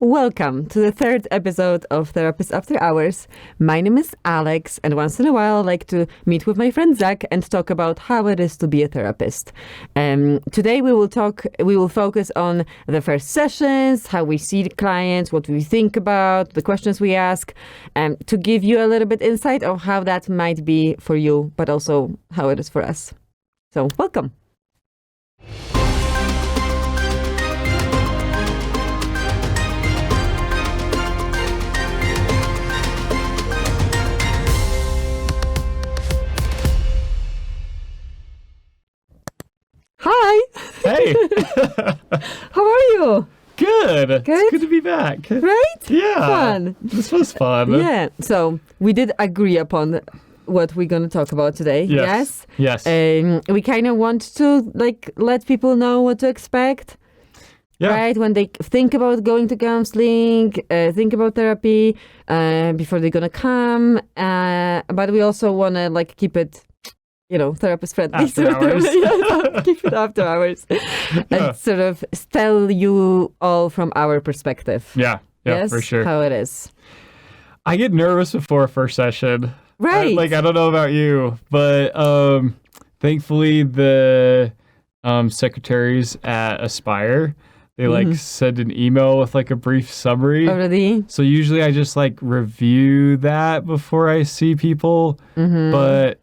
Welcome to the third episode of Therapist After Hours. My name is Alex, and once in a while I like to meet with my friend Zach and talk about how it is to be a therapist. Today we will focus on the first sessions, how we see the clients, what we think about, the questions we ask, to give you a little bit insight of how that might be for you, but also how it is for us. So, welcome. Hi. Hey. How are you? Good. Good? It's good to be back. Right? Yeah. Fun. This was fun. Yeah. So we did agree upon what we're going to talk about today. Yes. We kind of want to let people know what to expect. Yeah. Right? When they think about going to counseling, think about therapy, before they're going to come. But we also want to keep it therapist friendly. After hours. Keep it after hours. And sort of tell you all from our perspective. Yeah, yes? For sure. How it is. I get nervous before a first session. Right. I don't know about you, but thankfully the secretaries at Aspire, they send an email with a brief summary. Already? So usually I just review that before I see people. Mm-hmm. But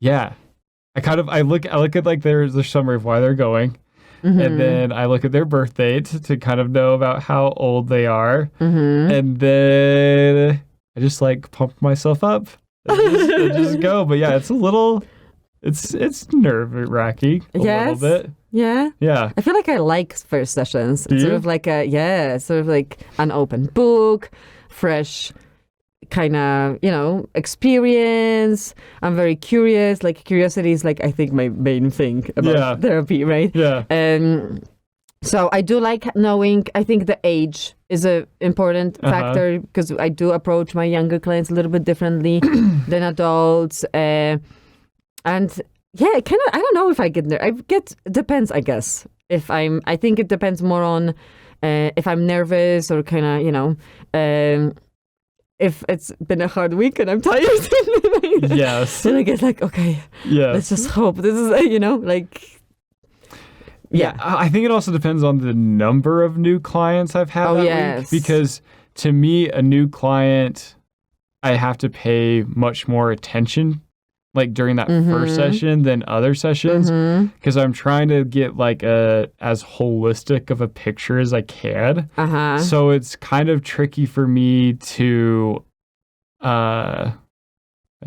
yeah, I look at their summary of why they're going, and then I look at their birth date to kind of know about how old they are, and then I just pump myself up and just go. But yeah, it's nerve wracking a little bit. Yeah. Yeah. I feel like I like first sessions. Do It's you? sort of sort of like an open book, fresh kind of, experience. I'm very curious. Curiosity is I think my main thing about therapy, right? Yeah. So I do like knowing, I think the age is an important factor because I do approach my younger clients a little bit differently than adults. And yeah, I don't know if I get there. Depends, I guess. I think it depends more on if I'm nervous or kind of, if it's been a hard week and I'm tired. Yes. Then I guess okay, yes. let's just hope this is, yeah. I think it also depends on the number of new clients I've had that week. Because to me, a new client, I have to pay much more attention during that first session than other sessions, because I'm trying to get as holistic of a picture as I can. So it's kind of tricky for me to I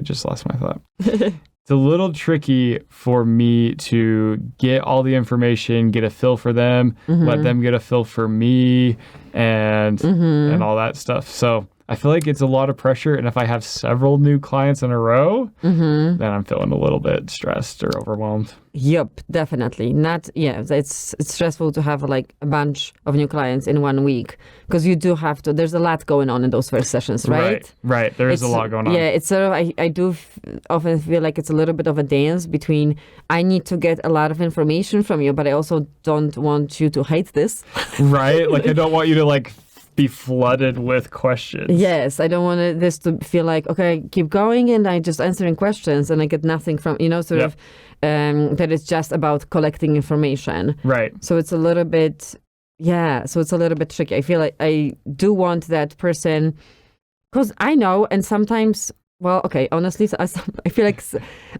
just lost my thought. It's a little tricky for me to get all the information, get a feel for them, let them get a feel for me, and all that stuff. So I feel like it's a lot of pressure, and if I have several new clients in a row, then I'm feeling a little bit stressed or overwhelmed. Yep, definitely. It's stressful to have a bunch of new clients in 1 week because you do have to. There's a lot going on in those first sessions, right? Right. There is a lot going on. Yeah, it's sort of. I do often feel like it's a little bit of a dance between. I need to get a lot of information from you, but I also don't want you to hate this. Right. I don't want you to be flooded with questions. Yes, I don't want this to feel okay, keep going and I just answering questions and I get nothing from, of that it's just about collecting information. Right. So it's a little bit, tricky. I feel like I do want that person, because I know, and sometimes, honestly, I feel like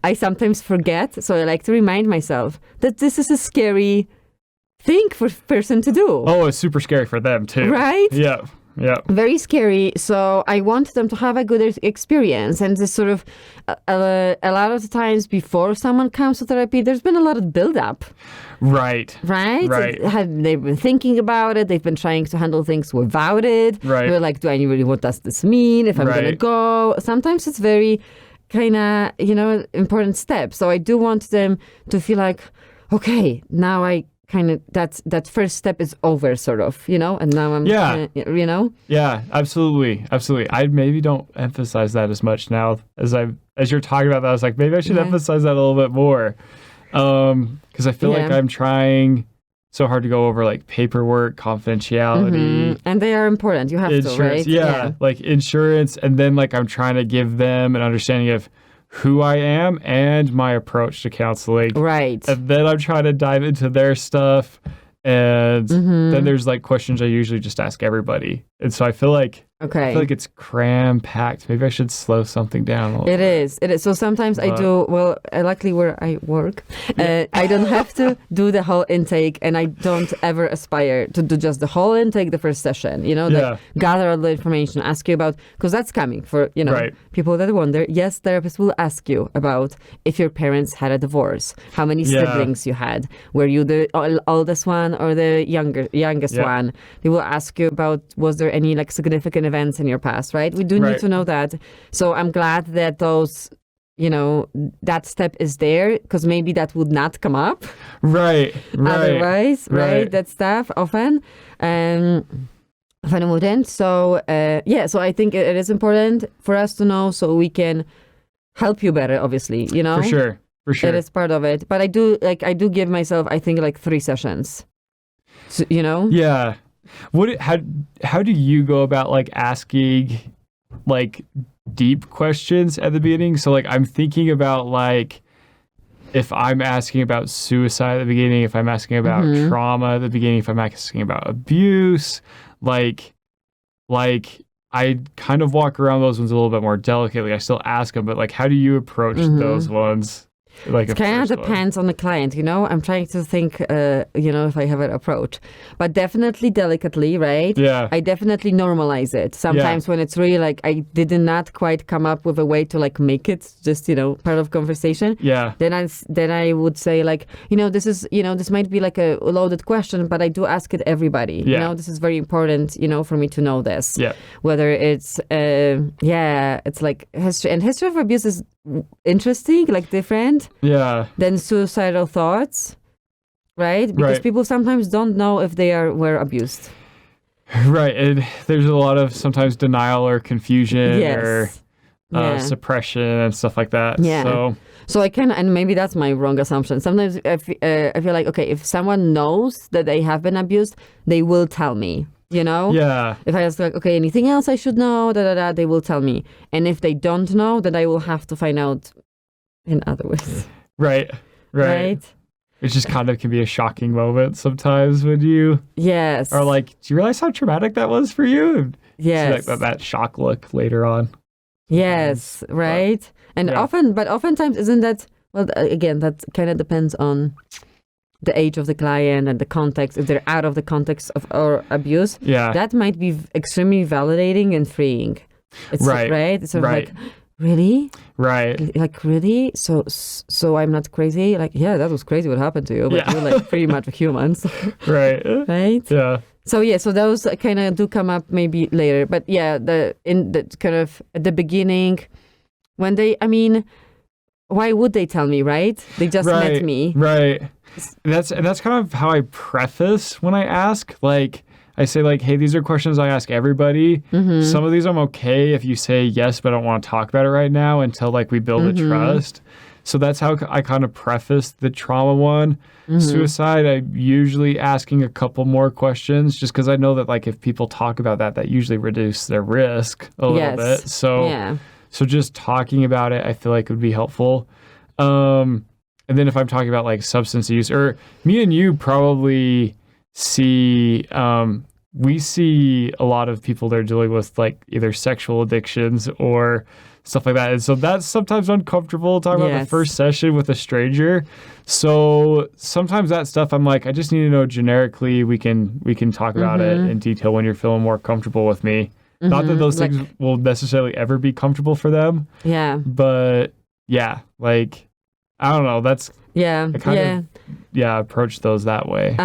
I sometimes forget, so I like to remind myself that this is a scary thing for person to do. Oh, it's super scary for them too. Right? Yeah. Very scary. So I want them to have a good experience. And this sort of, a lot of the times before someone comes to therapy, there's been a lot of build-up. Right. They've been thinking about it. They've been trying to handle things without it. Right. They're do I really, what does this mean? If I'm going to go? Sometimes it's very kind of, important step. So I do want them to feel okay, now I kind of that first step is over, sort of, and now I'm Yeah, absolutely. I maybe don't emphasize that as much now as you're talking about that. I was maybe I should emphasize that a little bit more, because I feel like I'm trying so hard to go over like paperwork, confidentiality. And they are important. You have insurance, to, right? Yeah, like insurance. And then like I'm trying to give them an understanding of who I am and my approach to counseling. Right. And then I'm trying to dive into their stuff. And then there's like questions I usually just ask everybody. And so I feel like it's cram packed. Maybe I should slow something down a little bit. It is. So sometimes I do, luckily where I work, I don't have to do the whole intake, and I don't ever aspire to do just the whole intake, the first session, like gather all the information, ask you about, because that's coming for, people that wonder. Yes, therapists will ask you about if your parents had a divorce, how many siblings you had, were you the oldest one or the youngest one. They will ask you about, was there any like significant events in your past, right? We do need to know that. So I'm glad that those, that step is there, because maybe that would not come up. Right. Otherwise, right? That stuff often wouldn't. So, so I think it is important for us to know so we can help you better, obviously, For sure. It is part of it. But I do give myself, I think, like 3 sessions. So, Yeah. How do you go about like asking like deep questions at the beginning? So like I'm thinking about like if I'm asking about suicide at the beginning, if I'm asking about trauma at the beginning, if I'm asking about abuse, like I kind of walk around those ones a little bit more delicately. I still ask them, but like how do you approach those ones? Like it kind of depends on the client, I'm trying to think, if I have an approach, but definitely delicately, right? Yeah. I definitely normalize it. Sometimes when it's really like I did not quite come up with a way to like make it just, part of conversation. Yeah. Then I would say like, this is, this might be like a loaded question, but I do ask it everybody. Yeah. This is very important, for me to know this. Yeah. Whether it's, it's like history, and history of abuse is interesting, like different than suicidal thoughts, right? Because people sometimes don't know if they were abused. Right. And there's a lot of sometimes denial or confusion or suppression and stuff like that. Yeah. So I can, and maybe that's my wrong assumption. Sometimes I feel like, okay, if someone knows that they have been abused, they will tell me. Yeah. If I ask like, okay, anything else I should know, they will tell me. And if they don't know, then I will have to find out in other ways. Right. It just kind of can be a shocking moment sometimes when you are like, do you realize how traumatic that was for you? And yes. Like that shock look later on. Yes, right. And oftentimes isn't that, well, again, that kind of depends on the age of the client and the context. If they're out of the context of or abuse, that might be extremely validating and freeing. It's, right? It's sort of like, really? Right. Like, really? So I'm not crazy? Like, yeah, that was crazy what happened to you, but you're like pretty much a human. So. Right. Right? Yeah. So those kind of do come up maybe later. But in the kind of at the beginning, when why would they tell me, right? They just met me. Right. That's kind of how I preface when I ask. Like, I say like, hey, these are questions I ask everybody. Some of these I'm okay if you say yes, but I don't want to talk about it right now until like we build a trust. So that's how I kind of preface the trauma one. Suicide, I'm usually asking a couple more questions just because I know that like if people talk about that usually reduce their risk a little bit. So just talking about it, I feel like would be helpful. And then if I'm talking about like substance use, or me and you probably see, we see a lot of people that are dealing with like either sexual addictions or stuff like that. And so that's sometimes uncomfortable talking about the first session with a stranger. So sometimes that stuff I'm like, I just need to know generically, we can talk about it in detail when you're feeling more comfortable with me. Not that those things will necessarily ever be comfortable for them. Yeah. But like, I don't know. That's I kind of approach those that way.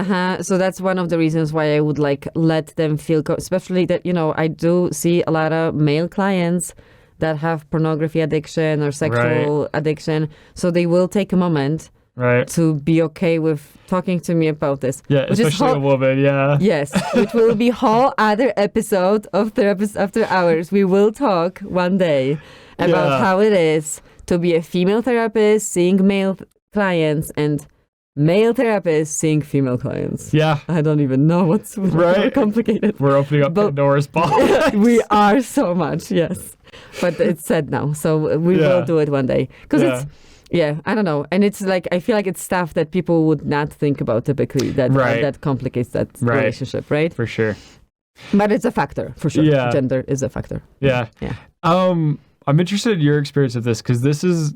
So that's one of the reasons why I would like let them feel, especially that I do see a lot of male clients that have pornography addiction or sexual addiction. So they will take a moment to be okay with talking to me about this. Yeah, especially a woman. Yeah. Yes, which will be whole other episode of Therapists After Hours. We will talk one day about how it is to be a female therapist, seeing male clients, and male therapists seeing female clients. Yeah. I don't even know what's more complicated. We're opening up Pandora's box. We are so much, yes. But it's said now, so we will do it one day. Because it's, I don't know. And it's like, I feel like it's stuff that people would not think about typically, that complicates that relationship, right? For sure. But it's a factor, for sure. Yeah. Gender is a factor. Yeah. I'm interested in your experience of this, because this is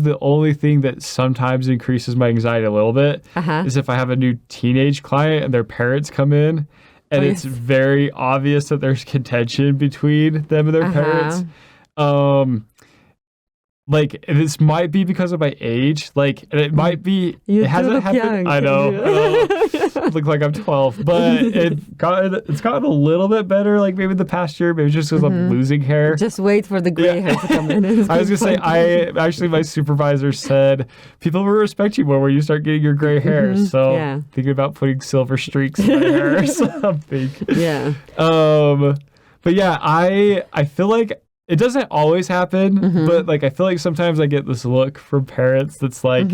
the only thing that sometimes increases my anxiety a little bit, is if I have a new teenage client and their parents come in, and it's very obvious that there's contention between them and their parents. Like, this might be because of my age, like, and it might be, it hasn't happened. Young. I know. I look like I'm 12, but it's gotten a little bit better, like maybe the past year, maybe just because I'm losing hair. Just wait for the gray hair to come in. I was going to say, my supervisor said, people will respect you more when you start getting your gray hair. So thinking about putting silver streaks in my hair or something. Yeah. But yeah, I feel like it doesn't always happen, but like I feel like sometimes I get this look from parents that's like,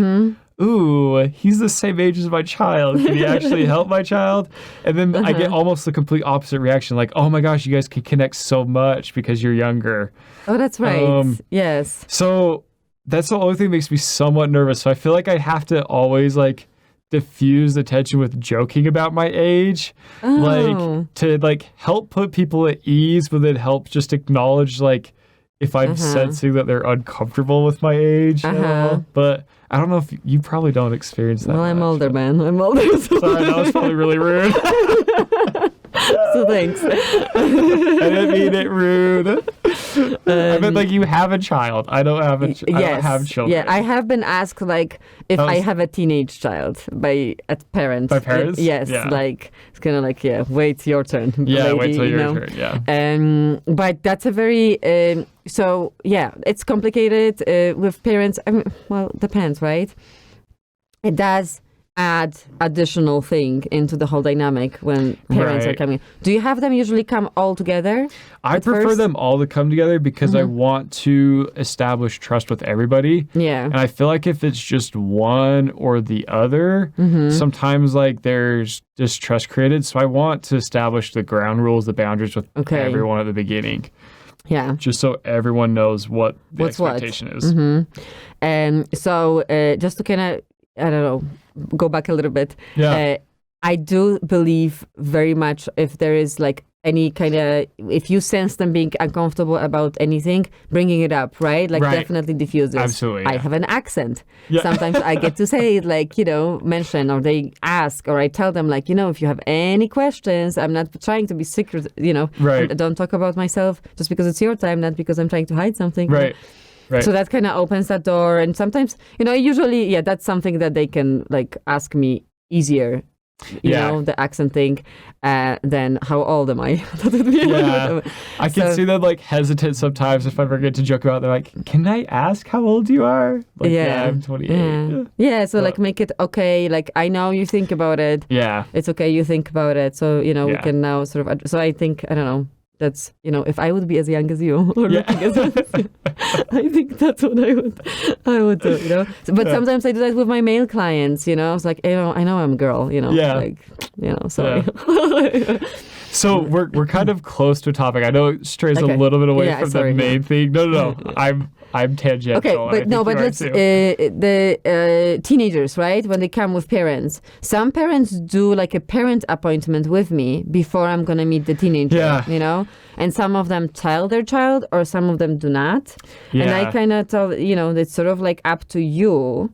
ooh, he's the same age as my child. Can he actually help my child? And then I get almost the complete opposite reaction, like, oh my gosh, you guys can connect so much because you're younger. Oh, that's right. Yes. So that's the only thing that makes me somewhat nervous. So I feel like I have to always like diffuse the tension with joking about my age, like to like help put people at ease, but then help just acknowledge like if I'm sensing that they're uncomfortable with my age. But I don't know if you probably don't experience that. Well, I'm older, man. I'm older. Sorry, that was probably really rude. So thanks. I didn't mean it rude. I meant like you have a child. I don't have I don't have children. Yeah, I have been asked like if I have a teenage child by parents. By parents? Yes. Yeah. Like it's kind of like wait your turn. Yeah, lady, wait till your turn. Yeah. But that's a very so yeah, it's complicated with parents. I mean, well, depends, right? It does add additional thing into the whole dynamic when parents are coming. Do you have them usually come all together? I prefer them all to come together because I want to establish trust with everybody. Yeah. And I feel like if it's just one or the other, sometimes like there's distrust created. So I want to establish the ground rules, the boundaries with everyone at the beginning. Yeah. Just so everyone knows what the expectation is. And so just to kind of, I don't know, go back a little bit. Yeah. I do believe very much if there is like any kind of, if you sense them being uncomfortable about anything, bringing it up, right? Like definitely diffuses. Absolutely. I have an accent. Yeah. Sometimes I get to say it, like, mention, or they ask, or I tell them like, if you have any questions, I'm not trying to be secret, don't talk about myself just because it's your time, not because I'm trying to hide something. Right. Right. So that kind of opens that door. And sometimes, usually, that's something that they can like ask me easier, you know, the accent thing, than how old am I? I can see them like hesitant sometimes if I forget to joke about it. They're like, can I ask how old you are? Like, I'm 28. Yeah, so like make it okay. Like, I know you think about it. Yeah. It's okay, you think about it. So, we can now sort of, so I think, I don't know. That's, if I would be as young as you or looking as young as you, I think that's what I would do, So, but sometimes I do that with my male clients, I was like, I know I'm a girl, sorry. Yeah. So we're kind of close to a topic. I know it strays a little bit away from the main thing. No. I'm tangential. Okay, but let's the teenagers, right? When they come with parents, some parents do like a parent appointment with me before I'm gonna meet the teenager. And some of them tell their child, or some of them do not. Yeah. And I kind of tell, it's sort of like up to you.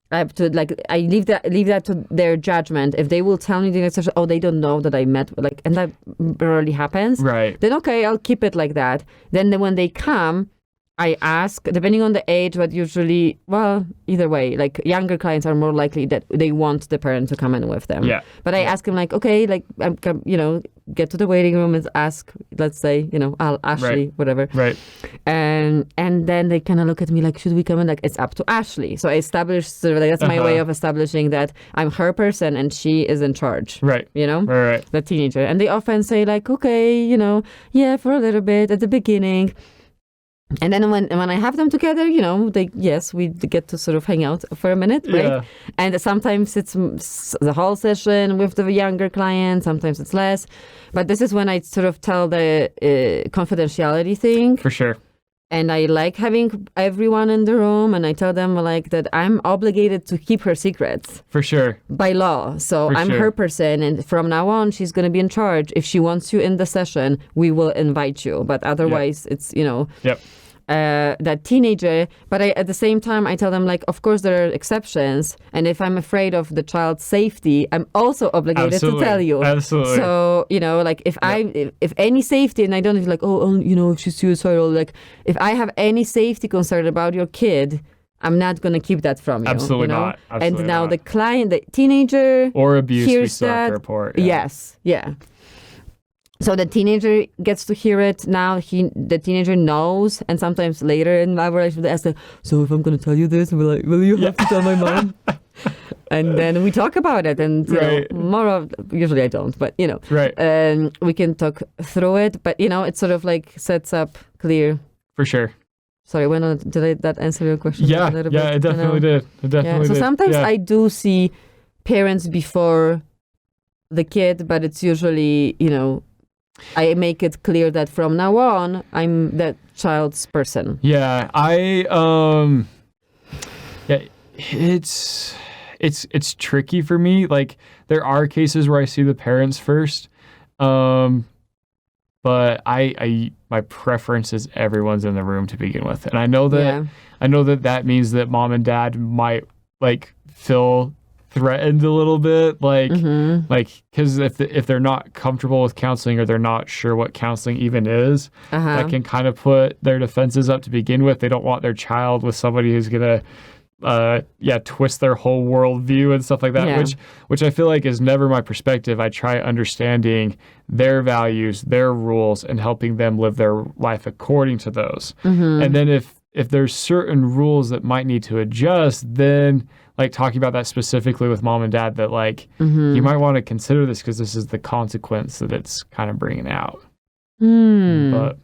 I have to I leave that to their judgment. If they will tell me the next session, they don't know that I met, and that rarely happens. Right. Then okay, I'll keep it like that. Then when they come, I ask, depending on the age, but usually, either way, like younger clients are more likely that they want the parent to come in with them. Yeah. But I ask them like, okay, like, get to the waiting room and ask, let's say, Ashley, whatever. Right. And then they kind of look at me like, should we come in? Like, it's up to Ashley. So I established sort of like, that's my way of establishing that I'm her person and she is in charge. Right. Right. The teenager. And they often say like, okay, for a little bit at the beginning. And then when I have them together, we get to sort of hang out for a minute, right? Yeah. And sometimes it's the whole session with the younger client, sometimes it's less. But this is when I sort of tell the confidentiality thing. For sure. And I like having everyone in the room, and I tell them like that I'm obligated to keep her secrets. For sure. By law. So I'm her person, and from now on, she's going to be in charge. If she wants you in the session, we will invite you. But otherwise, it's, Yep. That teenager. But at the same time, I tell them, like, of course, there are exceptions. And if I'm afraid of the child's safety, I'm also obligated to tell you. Absolutely. So, like, if any safety, and I don't feel like, if she's suicidal, like, if I have any safety concern about your kid, I'm not going to keep that from you. Absolutely not. Absolutely and now not. the client, the teenager, or abuse, we hears still have that. to report. Yeah. Yes. Yeah. So the teenager gets to hear it now. The teenager knows, and sometimes later in my relationship, they ask, so if I'm going to tell you this, will you have to tell my mom? And then we talk about it, and usually I don't, but right. We can talk through it. But it sort of like sets up clear. For sure. Sorry, did that answer your question? Yeah, it definitely did. It definitely did. So sometimes I do see parents before the kid, but it's usually I make it clear that from now on, I'm that child's person. Yeah, it's tricky for me. Like, there are cases where I see the parents first, but my preference is everyone's in the room to begin with, and I know that means that mom and dad might like feel threatened a little bit, because if they're not comfortable with counseling, or they're not sure what counseling even is, that can kind of put their defenses up to begin with. They don't want their child with somebody who's gonna twist their whole worldview and stuff like that, which I feel like is never my perspective. I try understanding their values, their rules, and helping them live their life according to those. And then if there's certain rules that might need to adjust, then like talking about that specifically with mom and dad, that like you might want to consider this because this is the consequence that it's kind of bringing out. But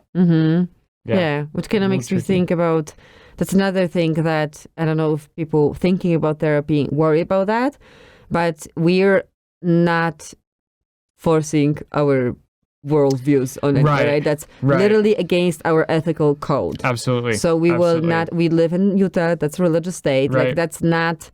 which kind of makes me think about, that's another thing that I don't know if people thinking about therapy worry about that, but we're not forcing our worldviews on it, right? That's literally against our ethical code. Absolutely. So we live in Utah, that's a religious state. Right. Like, that's not,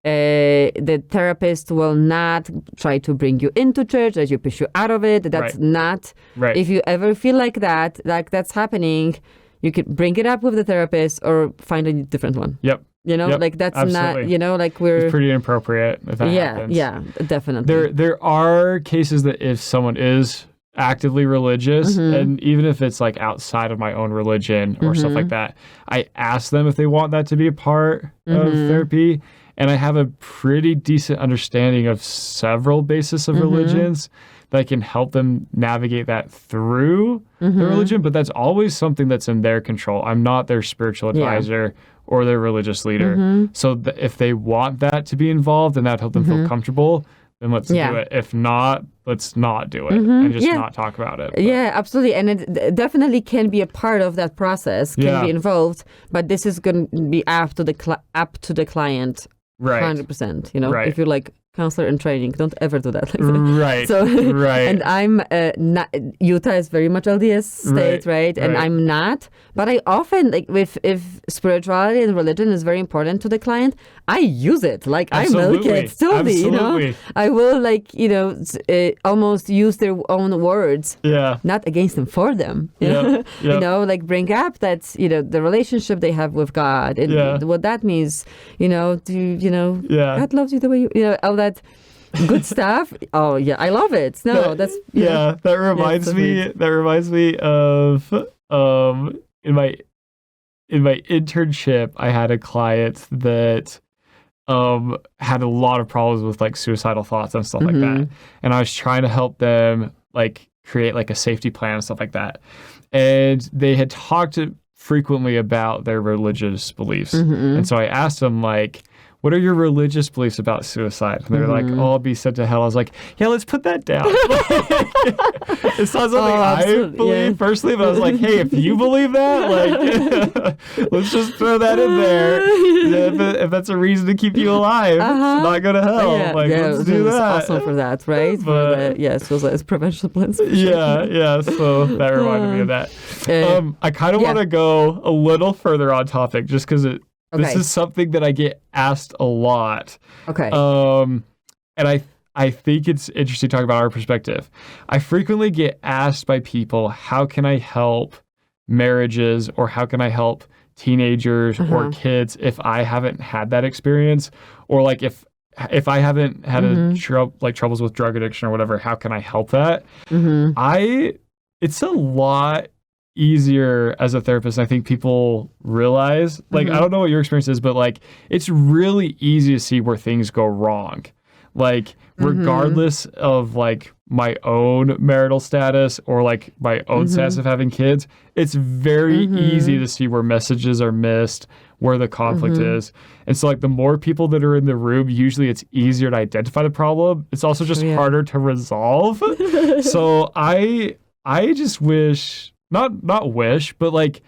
the therapist will not try to bring you into church as you push you out of it. That's not, if you ever feel like that's happening, you could bring it up with the therapist or find a different one. Yep. Like, that's absolutely. not, like, we're... It's pretty inappropriate if that happens. Yeah, definitely. There are cases that if someone is actively religious, and even if it's like outside of my own religion or stuff like that, I ask them if they want that to be a part of therapy, and I have a pretty decent understanding of several bases of religions that I can help them navigate that through the religion, but that's always something that's in their control. I'm not their spiritual advisor or their religious leader. So if they want that to be involved and that help them feel comfortable, then let's do it. If not, let's not do it and just not talk about it. But. Yeah, absolutely. And it definitely can be a part of that process, can be involved, but this is going to be up to the client. Right. 100%. If you're like counselor in training, don't ever do that. Right. So, and I'm not, Utah is very much LDS state, right? And I'm not, but I often, like, if spirituality and religion is very important to the client, I use it. Like, Absolutely. I milk it totally, I will, like, almost use their own words, not against them, for them, like, bring up that, the relationship they have with God and what that means, God loves you the way you, all that good stuff. Oh yeah, I love it. No, that's that reminds me. That reminds me of in my internship, I had a client that had a lot of problems with like suicidal thoughts and stuff like that, and I was trying to help them like create like a safety plan and stuff like that, and they had talked frequently about their religious beliefs, and so I asked them like, what are your religious beliefs about suicide? And they're like, oh, I'll be sent to hell. I was like, yeah, let's put that down. It's not something I believe personally, but I was like, hey, if you believe that, like, let's just throw that in there. If that's a reason to keep you alive, to not go to hell, let's do that. Awesome for that, right? But, so it's prevention plans. Yeah. So that reminded me of that. I kind of want to go a little further on topic, just because this is something that I get asked a lot. Okay. And I think it's interesting to talk about our perspective. I frequently get asked by people, how can I help marriages, or how can I help teenagers or kids if I haven't had that experience, or like if I haven't had troubles with drug addiction or whatever, how can I help that? It's a lot easier as a therapist. I think people realize, like, I don't know what your experience is, but like, it's really easy to see where things go wrong. Like, regardless of like my own marital status or like my own status of having kids, it's very easy to see where messages are missed, where the conflict is. And so like the more people that are in the room, usually it's easier to identify the problem. It's also just harder to resolve. So I just wish, not wish, but like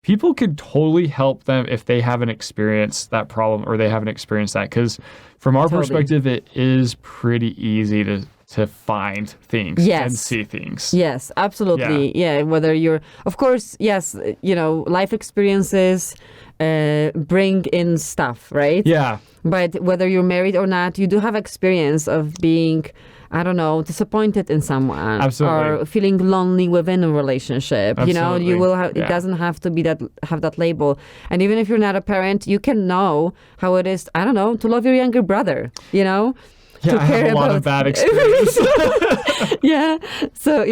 people could totally help them if they haven't experienced that problem or they haven't experienced that. Because from our perspective, it is pretty easy to find things and see things. Yes, absolutely. Yeah, whether you're, of course, life experiences bring in stuff, right? Yeah. But whether you're married or not, you do have experience of being, I don't know, disappointed in someone. Absolutely. Or feeling lonely within a relationship. Absolutely. You will have, it doesn't have to be have that label. And even if you're not a parent, you can know how it is, I don't know, to love your younger brother, Yeah, I have a lot of bad experience. Yeah. So,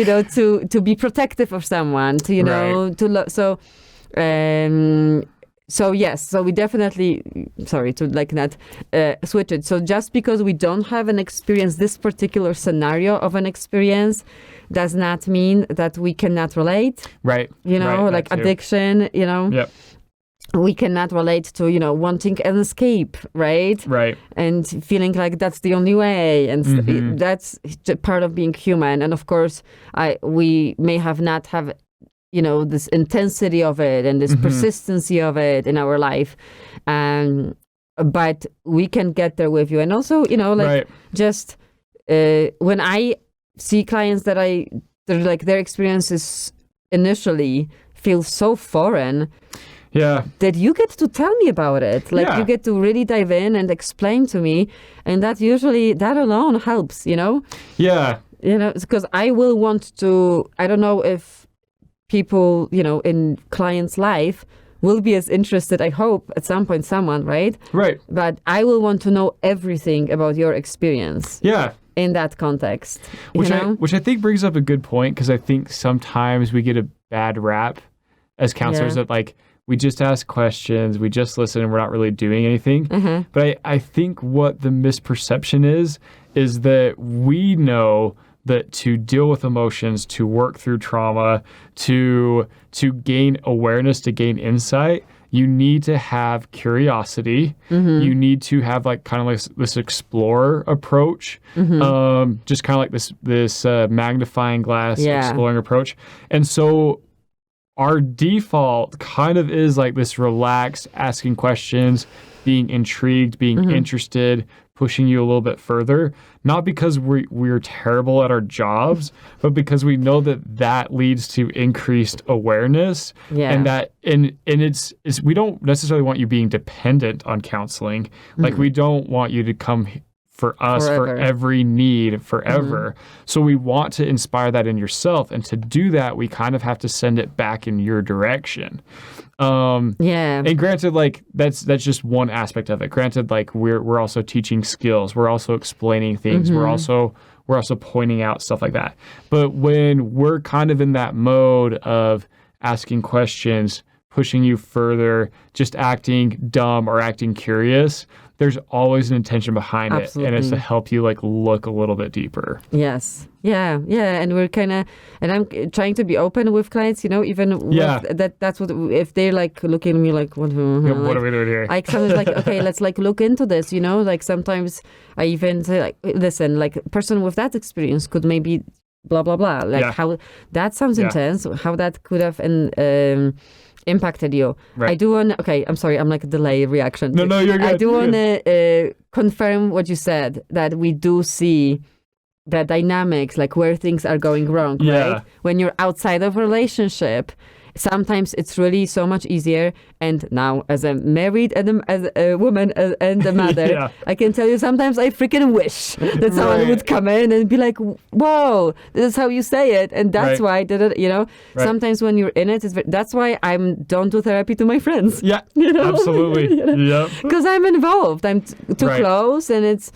to be protective of someone, to love. So yes, so we definitely, to like not switch it. So just because we don't have an experience, this particular scenario of an experience, does not mean that we cannot relate. Right. Like addiction, Yep. We cannot relate to, wanting an escape, right? Right. And feeling like that's the only way. And that's part of being human. And of course, we may not have this intensity of it and this persistency of it in our life. But we can get there with you. And also, just when I see clients that their experiences initially feel so foreign, that you get to tell me about it. You get to really dive in and explain to me. And that alone helps, Yeah. Because I will want to, I don't know if people, in client's life will be as interested, I hope, at some point, someone, right? Right. But I will want to know everything about your experience. Yeah. In that context. Which I think brings up a good point, because I think sometimes we get a bad rap as counselors that like, we just ask questions, we just listen, and we're not really doing anything. But I think what the misperception is that we know that to deal with emotions, to work through trauma, to gain awareness, to gain insight, you need to have curiosity. You need to have like kind of like this explorer approach, just kind of like this magnifying glass exploring approach. And so our default kind of is like this relaxed, asking questions, being intrigued, being interested, pushing you a little bit further, not because we're terrible at our jobs, but because we know that leads to increased awareness, and that and it's we don't necessarily want you being dependent on counseling. Like we don't want you to come for us for every need forever. So we want to inspire that in yourself, and to do that, we kind of have to send it back in your direction. And granted, like that's just one aspect of it. Granted, like we're also teaching skills, we're also explaining things, we're also pointing out stuff like that. But when we're kind of in that mode of asking questions, pushing you further, just acting dumb or acting curious, there's always an intention behind Absolutely. it, and it's to help you like look a little bit deeper. Yes. Yeah. And we're and I'm trying to be open with clients, even with that's what, if they're like looking at me like, what are we doing here? Like sometimes like, okay, let's like look into this, like sometimes I even say like, listen, like a person with that experience could maybe blah, blah, blah. Like how that sounds intense, how that could have impacted you. Right. I do want I'm sorry, I'm like a delay reaction. No, you're good. I do want to confirm what you said, that we do see the dynamics, like where things are going wrong, right? When you're outside of a relationship, sometimes it's really so much easier. And now, as a married and as a woman and a mother, I can tell you sometimes I freaking wish that someone would come in and be like, whoa, this is how you say it. And that's why I did it, Sometimes when you're in it, that's why I don't do therapy to my friends. Yeah, absolutely. Because I'm involved. I'm too close, and it's...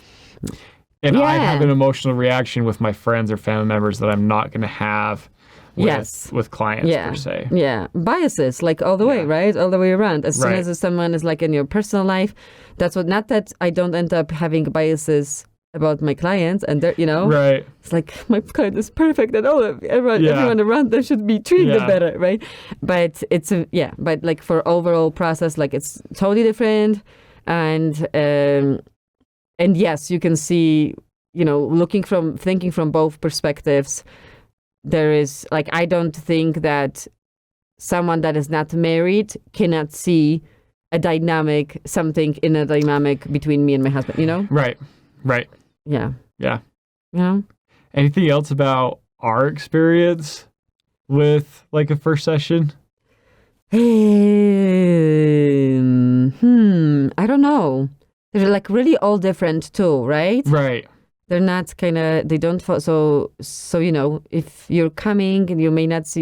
And I have an emotional reaction with my friends or family members that I'm not going to have with clients per se. Yeah. Biases, like all the way, right? All the way around. As soon as someone is like in your personal life, that's what, not that I don't end up having biases about my clients and they're, Right. It's like my client is perfect and everyone around them should be treated better, right? But it's, but like for overall process, like it's totally different. And yes, you can see, thinking from both perspectives, there is, like, I don't think that someone that is not married cannot see something in a dynamic between me and my husband, Right. Yeah. Anything else about our experience with, like, a first session? I don't know. They're like really all different too, right? Right. They're not they don't, so, if you're coming and you may not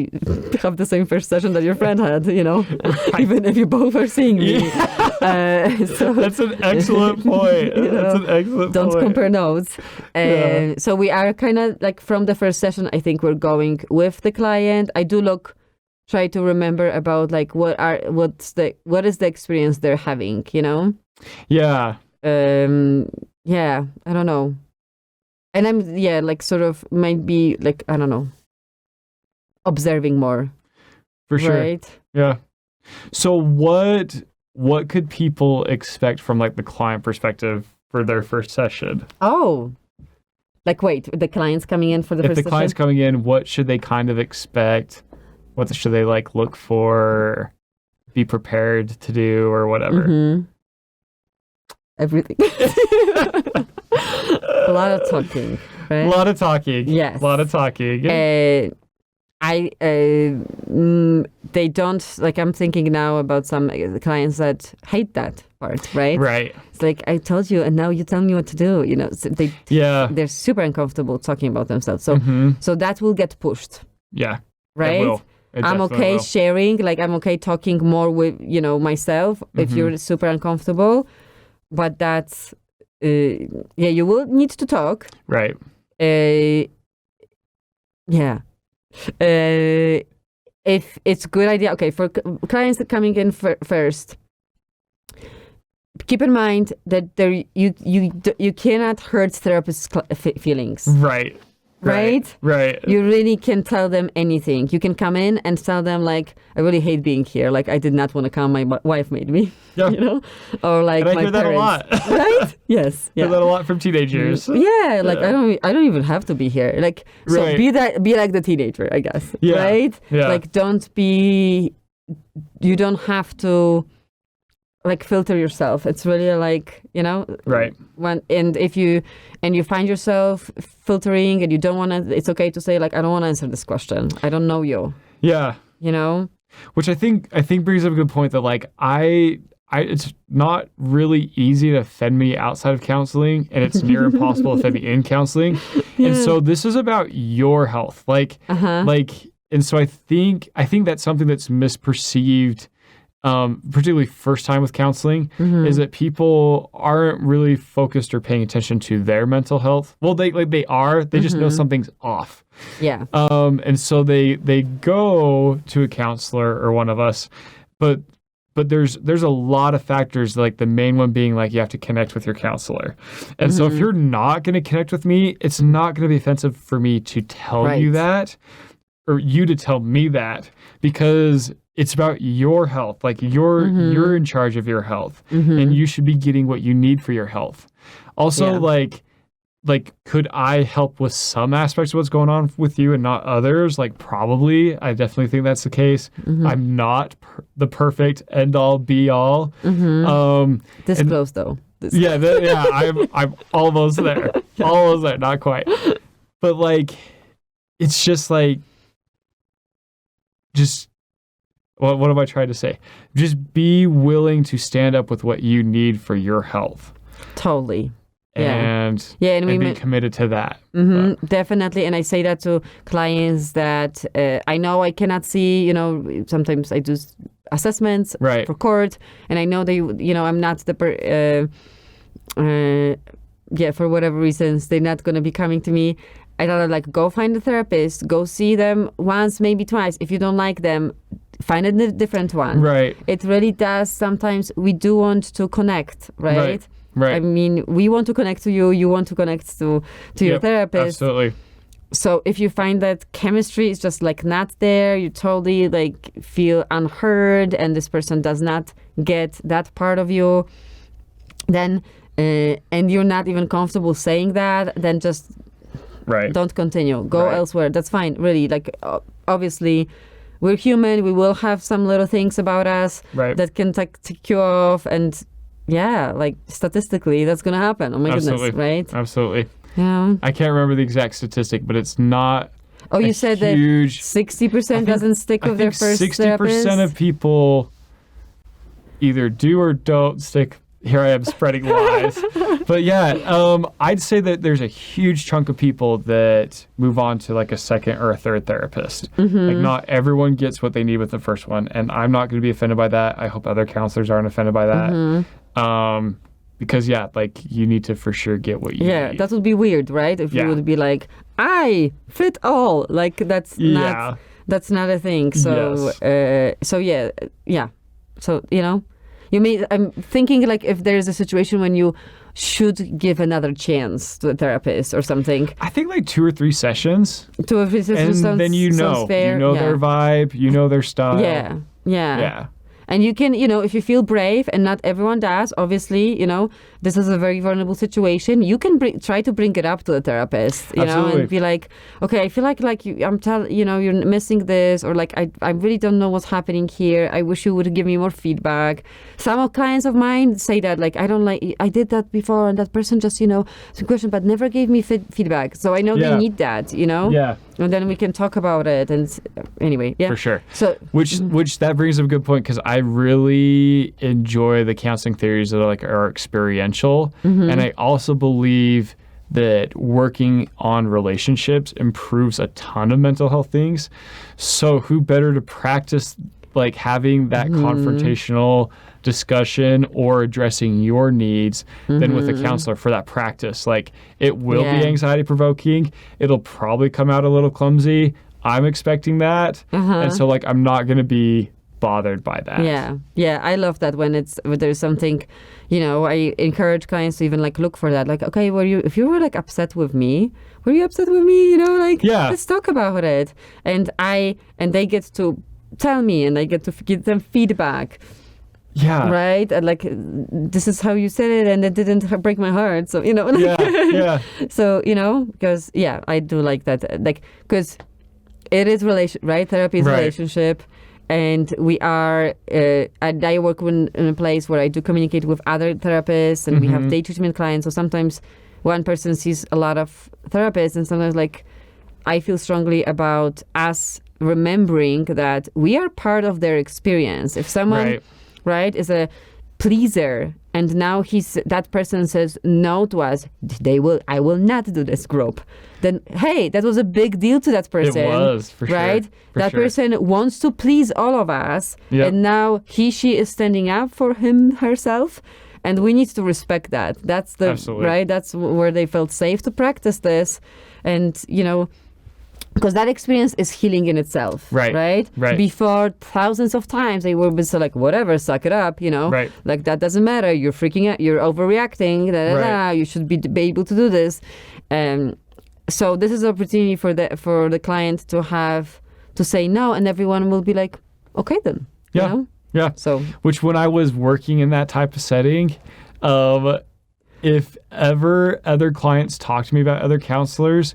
have the same first session that your friend had, right. Even if you both are seeing me. So that's an excellent point. That's an excellent don't point. Don't compare notes. So we are like from the first session, I think we're going with the client. I do try to remember about like what is the experience they're having, Yeah. I don't know. And I'm, like sort of might be like, I don't know, observing more. For sure. Right? Yeah. So what could people expect from like the client perspective for their first session? Oh, like wait, the client's coming in for the first session? If the client's coming in, what should they kind of expect? What should they like look for, be prepared to do or whatever? Mm-hmm. Everything. A lot of talking, right? A lot of talking. Yes. A lot of talking. They don't, like, I'm thinking now about some clients that hate that part, right? Right. It's like, I told you, and now you tell me what to do, So they're super uncomfortable talking about themselves. So, so that will get pushed. Yeah. Right? It will. I'm okay sharing, like, I'm okay talking more with, myself if you're super uncomfortable. But that's, you will need to talk. Right. If it's a good idea, okay, for clients that coming in first, keep in mind that you cannot hurt therapists' feelings. Right. Right? Right. You really can tell them anything. You can come in and tell them, like, I really hate being here. Like, I did not want to come. My wife made me. Yeah. Or like, and I my hear that parents. A lot. Right? Yes. I hear that a lot from teenagers. Yeah. Like, I don't even have to be here. Like, so be like the teenager, I guess. Yeah. Right? Yeah. Like, you don't have to, like, filter yourself. It's really like, right. If you find yourself filtering and you don't want to, it's okay to say, like, I don't want to answer this question. I don't know you. Yeah. Which I think brings up a good point that, like, it's not really easy to offend me outside of counseling, and it's near impossible to offend me in counseling. Yeah. And so this is about your health. Like, and so I think that's something that's misperceived, particularly first time with counseling, is that people aren't really focused or paying attention to their mental health. Well, they are. They just know something's off. Yeah. And so they go to a counselor or one of us, but but there's a lot of factors, like the main one being like you have to connect with your counselor. And so if you're not going to connect with me, it's not going to be offensive for me to tell you that, or you to tell me that, because it's about your health. Like you're in charge of your health, and you should be getting what you need for your health. Also, like, could I help with some aspects of what's going on with you and not others? Like, probably. I definitely think that's the case. I'm not the perfect end all be all. This close though. I'm almost there. Almost there. Not quite. But like, it's just like, what am I trying to say? Just be willing to stand up with what you need for your health. Totally. And be committed to that. Definitely. And I say that to clients that I know I cannot see, sometimes I do assessments for court, and I know I'm not the for whatever reasons, they're not going to be coming to me. I tell them, like, go find a therapist, go see them once, maybe twice. If you don't like them, find a different one. Right. It really does. Sometimes we do want to connect, right? Right. I mean, we want to connect to you. You want to connect to your therapist. Absolutely. So if you find that chemistry is just like not there, you totally like feel unheard, and this person does not get that part of you, then and you're not even comfortable saying that, then just don't continue. Go elsewhere. That's fine. Really, like obviously. We're human. We will have some little things about us that can tick you off, and like statistically, that's going to happen. Oh my goodness, right? Absolutely. Yeah. I can't remember the exact statistic, but it's not. Oh, you said that 60% doesn't stick with their first 60% therapist? Of people either do or don't stick. Here I am spreading lies. But I'd say that there's a huge chunk of people that move on to like a second or a third therapist. Like not everyone gets what they need with the first one, and I'm not going to be offended by that. I hope other counselors aren't offended by that. Because like you need to for sure get what you need. Yeah, that would be weird, right? If you would be like, I fit all. Like that's not a thing. So So you mean, I'm thinking like if there's a situation when you should give another chance to a therapist or something. I think like 2 or 3 sessions. 2 or 3 sessions and then sounds fair. Their vibe, their style. Yeah. And you can, if you feel brave, and not everyone does, obviously, this is a very vulnerable situation. You can try to bring it up to the therapist, and be like, okay, I feel like you're missing this, or like, I really don't know what's happening here. I wish you would give me more feedback. Some clients of mine say that, like, I did that before, and that person just, some question, but never gave me feedback. So I know they need that, Yeah. And then we can talk about it. And anyway, for sure. So which that brings up a good point, because I really enjoy the counseling theories that are experiential, and I also believe that working on relationships improves a ton of mental health things. So who better to practice like having that confrontational discussion or addressing your needs than with a counselor for that practice. Like, it will be anxiety provoking. It'll probably come out a little clumsy. I'm expecting that. And so like, I'm not going to be bothered by that. Yeah. I love that when there's something, I encourage clients to even like look for that. Like, okay, if you were like upset with me, were you upset with me? Let's talk about it. And they get to tell me, and I get to give them feedback. Yeah. Right? And like, this is how you said it, and it didn't break my heart. So, Yeah. So, because, I do like that. Like, because it is right? Therapy is relationship. And we are, and I work in a place where I do communicate with other therapists, and we have day treatment clients. So sometimes one person sees a lot of therapists, and sometimes like, I feel strongly about us remembering that we are part of their experience. If someone is a pleaser, and now that person says no to us, I will not do this group, then hey, that was a big deal to that person. It was, for sure. Right? That person wants to please all of us, and now she is standing up for herself, and we need to respect that. That's Absolutely. Right? That's where they felt safe to practice this. And because that experience is healing in itself, right? Before, thousands of times they were so like, whatever, suck it up, like that doesn't matter. You're freaking out. You're overreacting. You should be able to do this. So this is an opportunity for the client to say no, and everyone will be like, okay then. Yeah. So, which when I was working in that type of setting, if ever other clients talk to me about other counselors,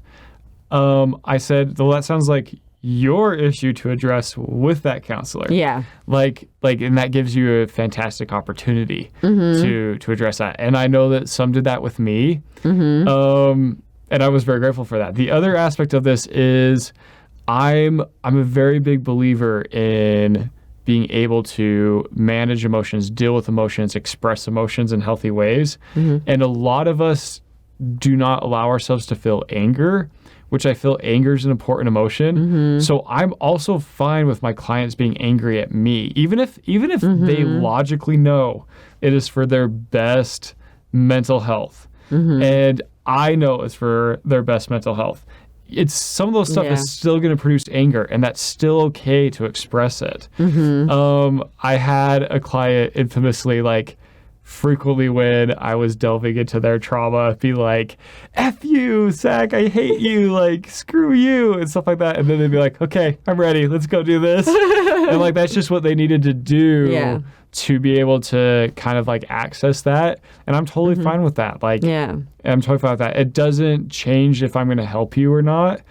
I said, well, that sounds like your issue to address with that counselor. Yeah. Like, and that gives you a fantastic opportunity to address that. And I know that some did that with me. And I was very grateful for that. The other aspect of this is I'm a very big believer in being able to manage emotions, deal with emotions, express emotions in healthy ways. And a lot of us do not allow ourselves to feel anger, which I feel anger is an important emotion. So I'm also fine with my clients being angry at me, even if they logically know it is for their best mental health. And I know it's for their best mental health. It's some of those stuff is still going to produce anger, and that's still okay to express it. I had a client infamously, like, frequently when I was delving into their trauma, be like, F you, Zach, I hate you, like, screw you, and stuff like that. And then they'd be like, okay, I'm ready, let's go do this. And like, that's just what they needed to do to be able to kind of like access that. And I'm totally fine with that. Like, I'm totally fine with that. It doesn't change if I'm going to help you or not.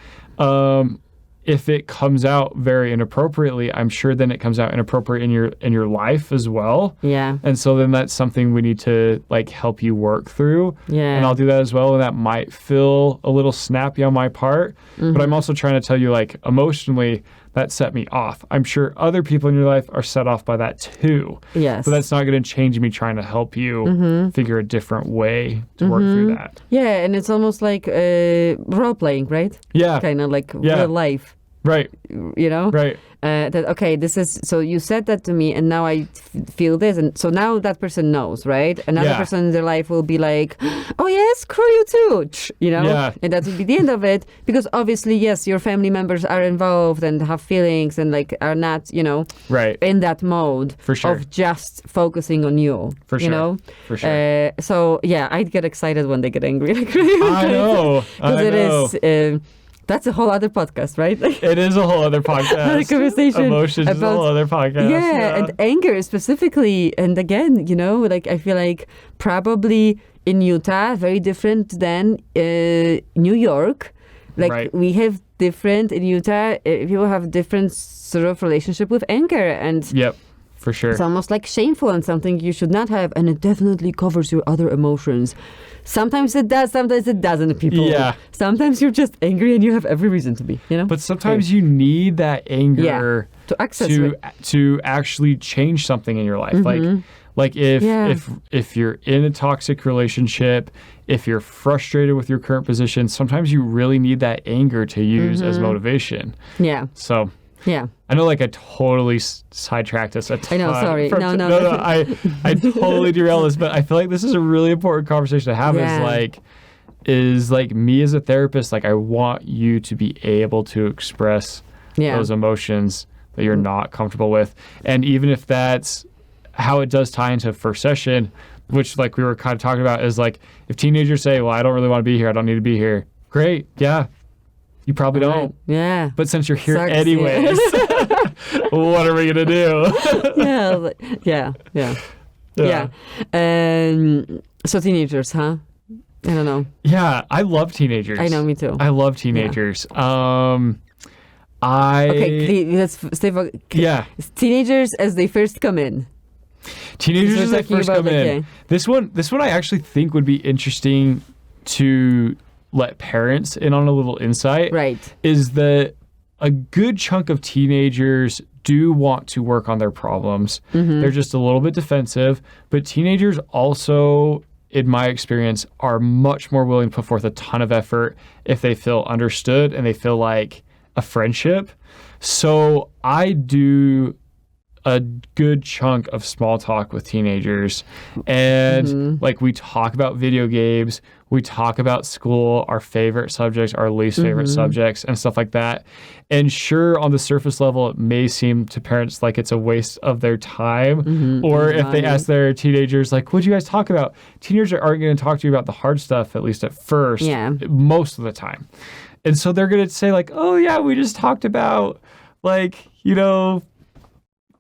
If it comes out very inappropriately, I'm sure then it comes out inappropriate in your life as well. Yeah. And so then that's something we need to like help you work through. Yeah. And I'll do that as well. And that might feel a little snappy on my part, but I'm also trying to tell you, like, emotionally, that set me off. I'm sure other people in your life are set off by that too. Yes. But that's not going to change me trying to help you figure a different way to work through that. Yeah, and it's almost like role playing, right? Yeah. Kind of like real life. Right. Right. That, okay, this is, so you said that to me and now I feel this. And so now that person knows, right? Another person in their life will be like, oh yeah, screw you too, Yeah. And that will be the end of it. Because obviously, yes, your family members are involved and have feelings and like are not, right. in that mode For sure. of just focusing on you. For sure. For sure. So yeah, I'd get excited when they get angry. I know. Because it is... that's a whole other podcast, right? It is a whole other podcast. Conversation. Emotions is a whole other podcast. Yeah, and anger specifically. And again, like I feel like probably in Utah, very different than New York. Like we have different, in Utah, people have different sort of relationship with anger. And yep. For sure. It's almost like shameful and something you should not have. And it definitely covers your other emotions. Sometimes it does, sometimes it doesn't, people. Yeah. Sometimes you're just angry and you have every reason to be, But sometimes you need that anger to access to actually change something in your life. Like if you're in a toxic relationship, if you're frustrated with your current position, sometimes you really need that anger to use as motivation. Yeah. So... yeah. I know, like, I totally sidetracked us a ton. I know, sorry. No, I totally derailed this, but I feel like this is a really important conversation to have is like me as a therapist, like, I want you to be able to express those emotions that you're not comfortable with. And even if that's how it does tie into first session, which, like, we were kind of talking about, is like, if teenagers say, well, I don't really want to be here, I don't need to be here. Great. Yeah. You probably don't. Yeah. But since you're here anyways, what are we going to do? Yeah. So teenagers, huh? I don't know. Yeah, I love teenagers. I know, me too. I love teenagers. Okay, let's stay for... Teenagers as they first come in. Teenagers as they first come in. This one I actually think would be interesting to... let parents in on a little insight, is that a good chunk of teenagers do want to work on their problems. They're just a little bit defensive, but teenagers also, in my experience, are much more willing to put forth a ton of effort if they feel understood and they feel like a friendship. So I do a good chunk of small talk with teenagers. And like we talk about video games, we talk about school, our favorite subjects, our least favorite subjects, and stuff like that. And sure, on the surface level, it may seem to parents like it's a waste of their time. Or if they ask their teenagers, like, what'd you guys talk about? Teenagers aren't going to talk to you about the hard stuff, at least at first, most of the time. And so they're going to say like, oh yeah, we just talked about like,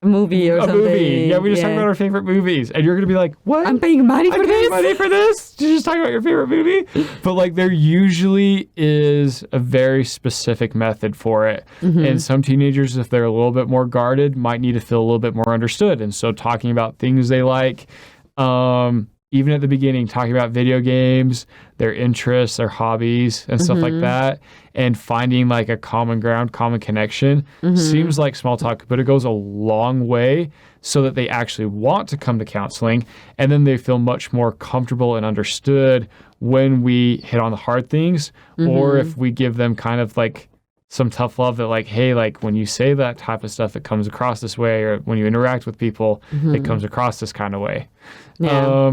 movie or something. Movie. Yeah, we just talked about our favorite movies. And you're going to be like, what? I'm paying money for this? Money for this? Did you just talk about your favorite movie? But like there usually is a very specific method for it. And some teenagers, if they're a little bit more guarded, might need to feel a little bit more understood. And so talking about things they like, even at the beginning, talking about video games, their interests, their hobbies, and stuff like that, and finding like a common ground, common connection, seems like small talk, but it goes a long way so that they actually want to come to counseling, and then they feel much more comfortable and understood when we hit on the hard things, or if we give them kind of like some tough love that like, hey, like when you say that type of stuff, it comes across this way, or when you interact with people, it comes across this kind of way. Yeah.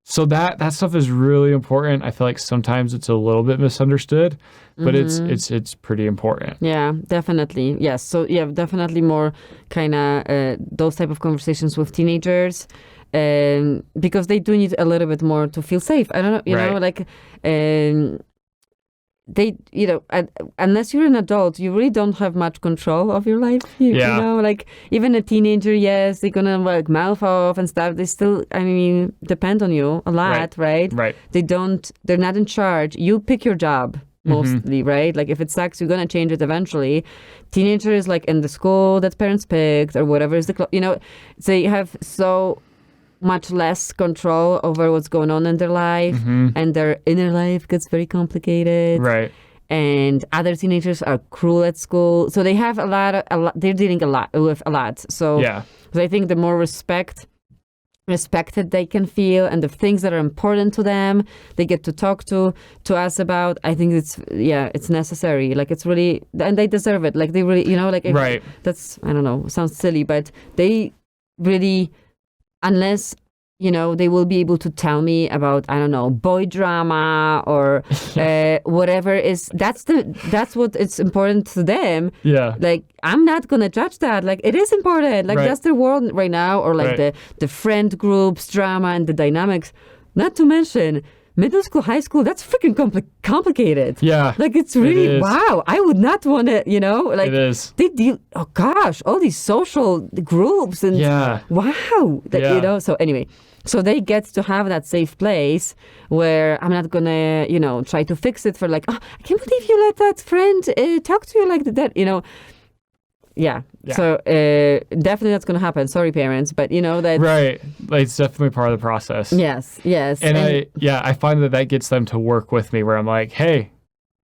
So that stuff is really important. I feel like sometimes it's a little bit misunderstood, but it's pretty important. Yeah, definitely. Yes. So yeah, definitely more kind of those type of conversations with teenagers, because they do need a little bit more to feel safe. I don't know, you know, like they, unless you're an adult, you really don't have much control of your life. You know, like even a teenager, yes, they're gonna like mouth off and stuff. They still, depend on you a lot, right? Right. They're not in charge. You pick your job mostly, right? Like if it sucks, you're gonna change it eventually. Teenager is like in the school that parents picked or whatever is they have so much less control over what's going on in their life, and their inner life gets very complicated. Right. And other teenagers are cruel at school, so they have they're dealing with a lot. So I think the more respected they can feel, and the things that are important to them, they get to talk to us about. I think it's necessary. Like it's really, and they deserve it. Like they really, right. That's, I don't know, sounds silly, but they really. Unless, they will be able to tell me about, I don't know, boy drama or whatever that's what it's important to them. Yeah. Like, I'm not going to judge that. Like, it is important. Like, that's their world right now. Or like the friend groups, drama and the dynamics. Not to mention middle school, high school, that's freaking complicated. Yeah. Like, it's really, wow. I would not want to, like, it is. They deal, oh gosh, all these social groups and wow. So anyway, so they get to have that safe place where I'm not going to, try to fix it for like, oh, I can't believe you let that friend talk to you like that, Yeah. So definitely that's going to happen. Sorry, parents, but that. Right. Like, it's definitely part of the process. Yes. And I find that gets them to work with me where I'm like, hey,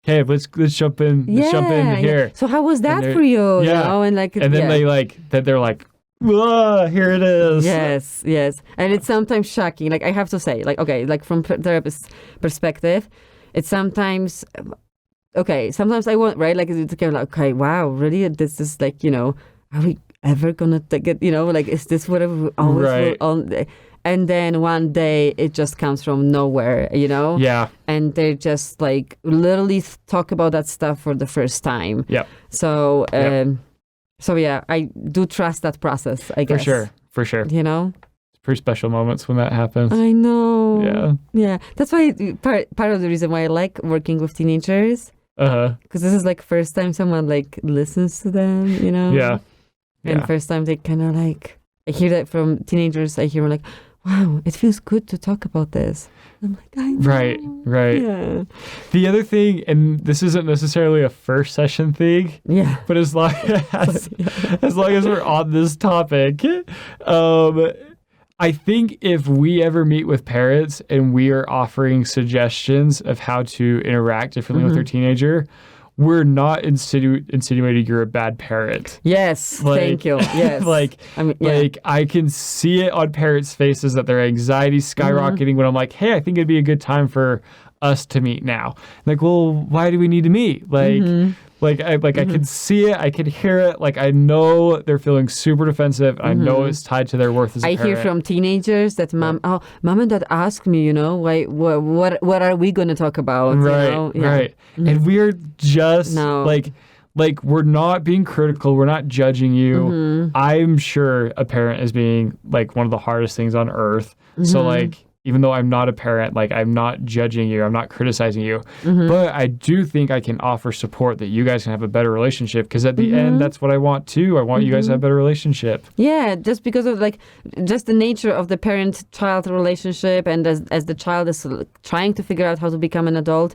let's jump in. Let's jump in here. So how was that for you? Yeah. And then they're like, whoa, here it is. Yes. And it's sometimes shocking. Like, I have to say, like, okay, like from therapist's perspective, it's sometimes. Okay, sometimes I want, right? Like, it's kind of like, okay, wow, really? This is like, are we ever gonna get, like, is this what we always will? And then one day it just comes from nowhere, Yeah. And they just like literally talk about that stuff for the first time. Yeah. So, I do trust that process, I guess. For sure. Pretty special moments when that happens. I know. Yeah. That's why part of the reason why I like working with teenagers. Because this is like first time someone like listens to them, Yeah. And first time they kind of like, I hear that from teenagers. I hear like, wow, it feels good to talk about this. I'm like, I know. Right. Yeah. The other thing, and this isn't necessarily a first session thing. Yeah. But as long as we're on this topic, I think if we ever meet with parents and we are offering suggestions of how to interact differently with their teenager, we're not insinuating you're a bad parent. Yes, thank you. Yes. I can see it on parents' faces that their anxiety is skyrocketing when I'm like, hey, I think it'd be a good time for us to meet now. Like, well, why do we need to meet? Like, I can see it, I can hear it. Like, I know they're feeling super defensive. I know it's tied to their worth as a parent. I hear from teenagers that mom and dad ask me, why, what are we going to talk about? Right, right. And we're just like we're not being critical. We're not judging you. I'm sure a parent is being like one of the hardest things on earth. So like, even though I'm not a parent, like I'm not judging you, I'm not criticizing you, but I do think I can offer support that you guys can have a better relationship, because at the end, that's what I want too. I want you guys to have a better relationship. Yeah, just because of just the nature of the parent-child relationship, and as the child is trying to figure out how to become an adult,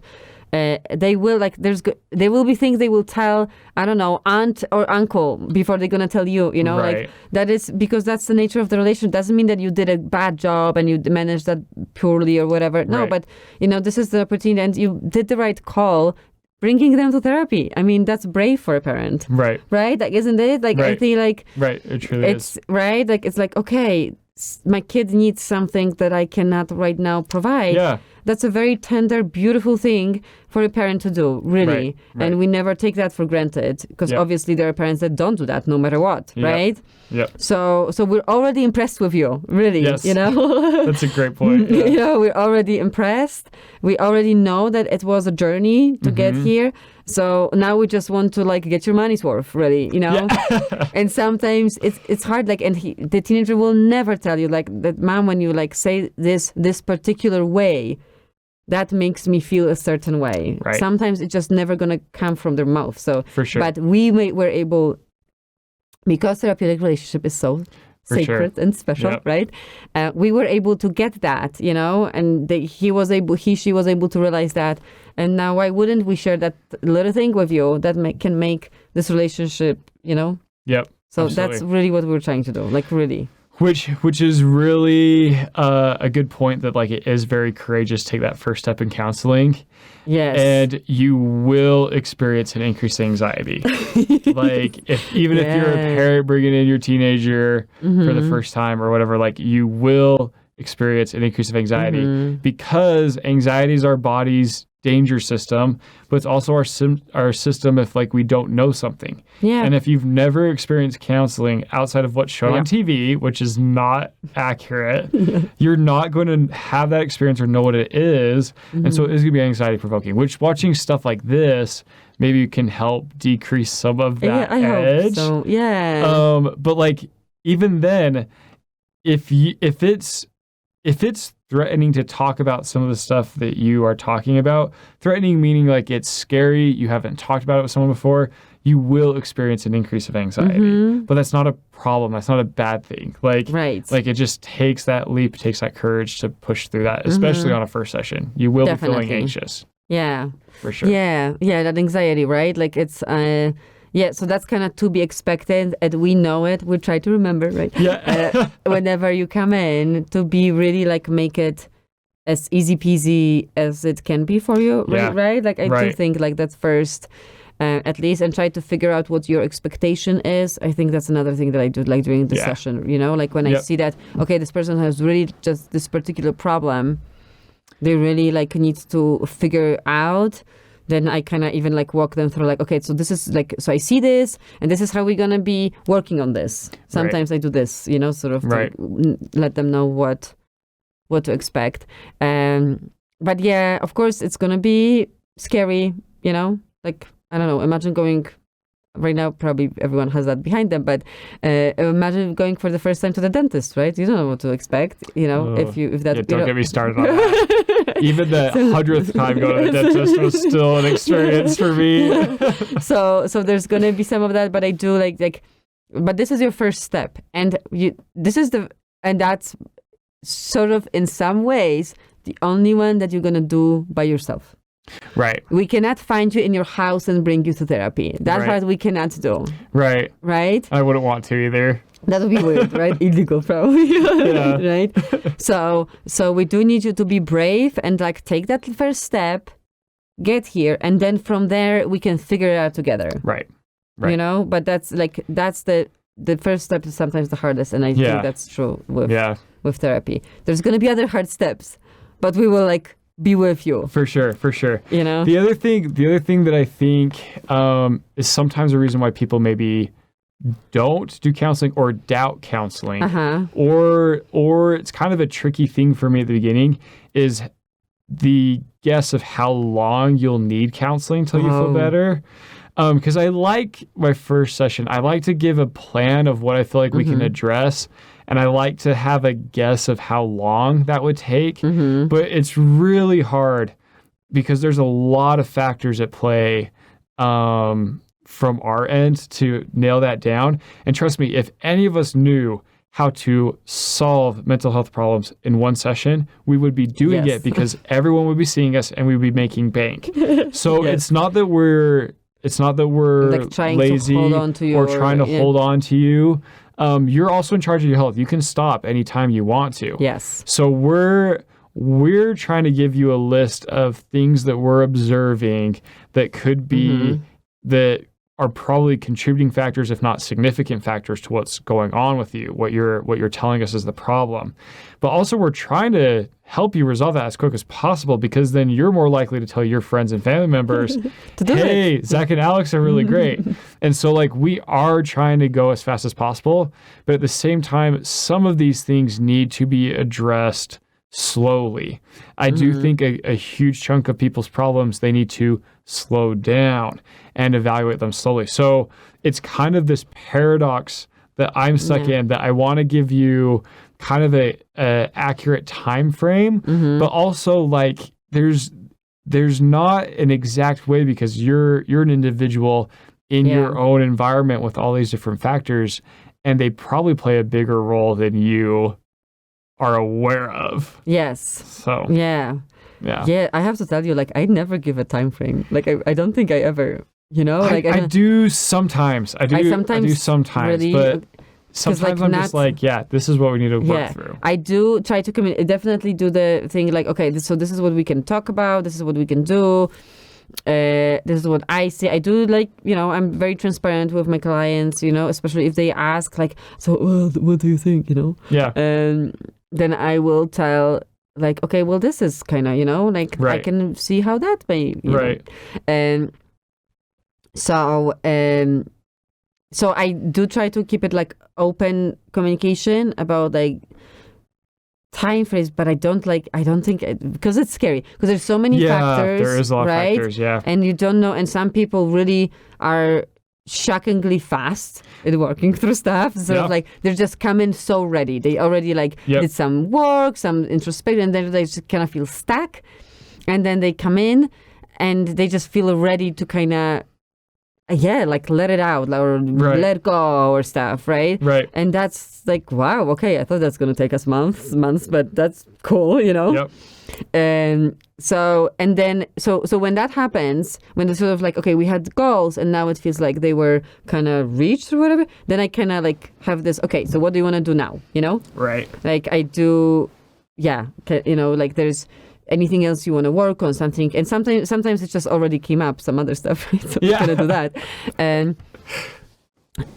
they will there will be things they will tell, I don't know, aunt or uncle before they're gonna tell you, right. like that is because that's the nature of the relationship. Doesn't mean that you did a bad job and you managed that poorly or whatever. No, right. but this is the opportunity, and you did the right call, bringing them to therapy. I mean, that's brave for a parent. Right. Right? Like, isn't it? Like, right. I think like right. It truly is. Right? Like, it's like, okay, my kid needs something that I cannot right now provide. Yeah. That's a very tender, beautiful thing for a parent to do, really. Right. And we never take that for granted, because obviously there are parents that don't do that no matter what, right? Yep. So we're already impressed with you, really. Yes. That's a great point. Yeah. We're already impressed. We already know that it was a journey to get here. So now we just want to get your money's worth, really, Yeah. And sometimes it's hard, and the teenager will never tell you that, mom, when you say this particular way, that makes me feel a certain way. Right. Sometimes it's just never going to come from their mouth. So, for sure. But were able, because therapeutic relationship is so sacred and special, right? We were able to get that, and she was able to realize that. And now why wouldn't we share that little thing with you that can make this relationship, Yep. So absolutely. that's really what we're trying to do, really. Which is really a good point, that it is very courageous to take that first step in counseling. Yes. And you will experience an increased anxiety. if you're a parent bringing in your teenager for the first time or whatever, you will experience an increase of anxiety, because anxiety is our body's danger system, but it's also our system if we don't know something. Yeah. And if you've never experienced counseling outside of what's shown on TV, which is not accurate, you're not going to have that experience or know what it is. And so it is going to be anxiety provoking, which watching stuff like this maybe can help decrease some of that edge. Hope so. Yeah. But even then, if it's threatening to talk about some of the stuff that you are talking about, threatening meaning it's scary, you haven't talked about it with someone before, you will experience an increase of anxiety. But that's not a problem. That's not a bad thing. Right. It just takes that leap, takes that courage to push through that, especially on a first session. You will be feeling anxious. Yeah. For sure. Yeah, that anxiety, right? It's... so that's kind of to be expected, and we know it. We try to remember, right? Yeah. Whenever you come in, to be really make it as easy peasy as it can be for you, right? I do think that's first, at least, and try to figure out what your expectation is. I think that's another thing that I do during the session. When I see that, okay, this person has really just this particular problem, they really need to figure out. Then I kind of even walk them through okay, so this is so I see this, and this is how we're going to be working on this. Sometimes I do this, sort of to let them know what to expect. But yeah, of course, it's going to be scary, I don't know, imagine going, right now probably everyone has that behind them, but imagine going for the first time to the dentist, right? You don't know what to expect, if that... don't get me started on that. Even the 100th time going to the dentist was still an experience for me. So there's going to be some of that, but I do but this is your first step, and that's sort of in some ways the only one that you're going to do by yourself. Right. We cannot find you in your house and bring you to therapy. That part we cannot do. Right. Right? I wouldn't want to either. That would be weird, right? Illegal, probably. Yeah. Right? So we do need you to be brave and take that first step, get here, and then from there we can figure it out together. Right. But that's the first step is sometimes the hardest, and I think that's true with therapy. There's going to be other hard steps, but we will be with you. For sure. You know? The other thing that I think is sometimes a reason why people maybe don't do counseling or doubt counseling, or it's kind of a tricky thing for me at the beginning, is the guess of how long you'll need counseling until you feel better. Because I like my first session, I like to give a plan of what I feel like we can address, and I like to have a guess of how long that would take. But it's really hard because there's a lot of factors at play from our end to nail that down. And trust me, if any of us knew how to solve mental health problems in one session, we would be doing it because everyone would be seeing us and we'd be making bank. So it's not that we're like trying lazy to hold on to you or trying to hold on to you. You're also in charge of your health. You can stop anytime you want to. Yes. So we're trying to give you a list of things that we're observing that could be that are probably contributing factors, if not significant factors, to what's going on with you, what you're telling us is the problem. But also we're trying to help you resolve that as quick as possible, because then you're more likely to tell your friends and family members, hey, Zach and Alex are really great. And so like we are trying to go as fast as possible, but at the same time, some of these things need to be addressed slowly. I do think a huge chunk of people's problems, they need to slow down and evaluate them slowly. So it's kind of this paradox that I'm stuck in, that I want to give you kind of a accurate time frame, but also like there's not an exact way, because you're an individual in your own environment with all these different factors, and they probably play a bigger role than you are aware of. Yes. So yeah, I have to tell you, like, I never give a time frame. Like I don't think I ever, you know, like I do sometimes. I do sometimes, really, but sometimes like, I'm just like, this is what we need to work through. I do try to definitely do the thing like, okay, so this is what we can talk about. This is what we can do. This is what I see. I do, like, you know, I'm very transparent with my clients, you know, especially if they ask like, so what do you think, you know? Yeah. Then I will tell like, okay, well, this is kind of, you know, like I can see how that may, you know. And so I do try to keep it like open communication about like time frames, but I don't think because it's scary, because there's so many factors. There is a lot of factors, and you don't know, and some people really are shockingly fast at working through stuff. So like they're just coming so ready. They already like did some work, some introspection, and then they just kind of feel stuck. And then they come in and they just feel ready to kind of like let it out or let go or stuff, right? And that's like, wow, okay, I thought that's going to take us months, but that's cool, you know? And so when that happens, when it's sort of like, okay, we had goals and now it feels like they were kind of reached or whatever, then I kind of like have this, okay, so what do you want to do now, you know? Like I do, you know, like there's anything else you want to work on, something, and sometimes it just already came up, some other stuff, right? So we're gonna do that. And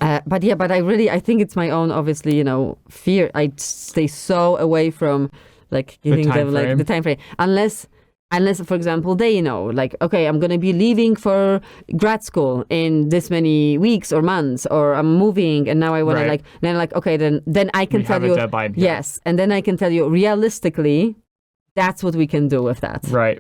but I think it's my own, obviously, you know, fear. I stay so away from like giving them like the time frame, unless for example they know like, okay, I'm gonna be leaving for grad school in this many weeks or months, or I'm moving and now I want to like, then like, okay, then I can tell you deadline, yes, and then I can tell you realistically that's what we can do with that. Right.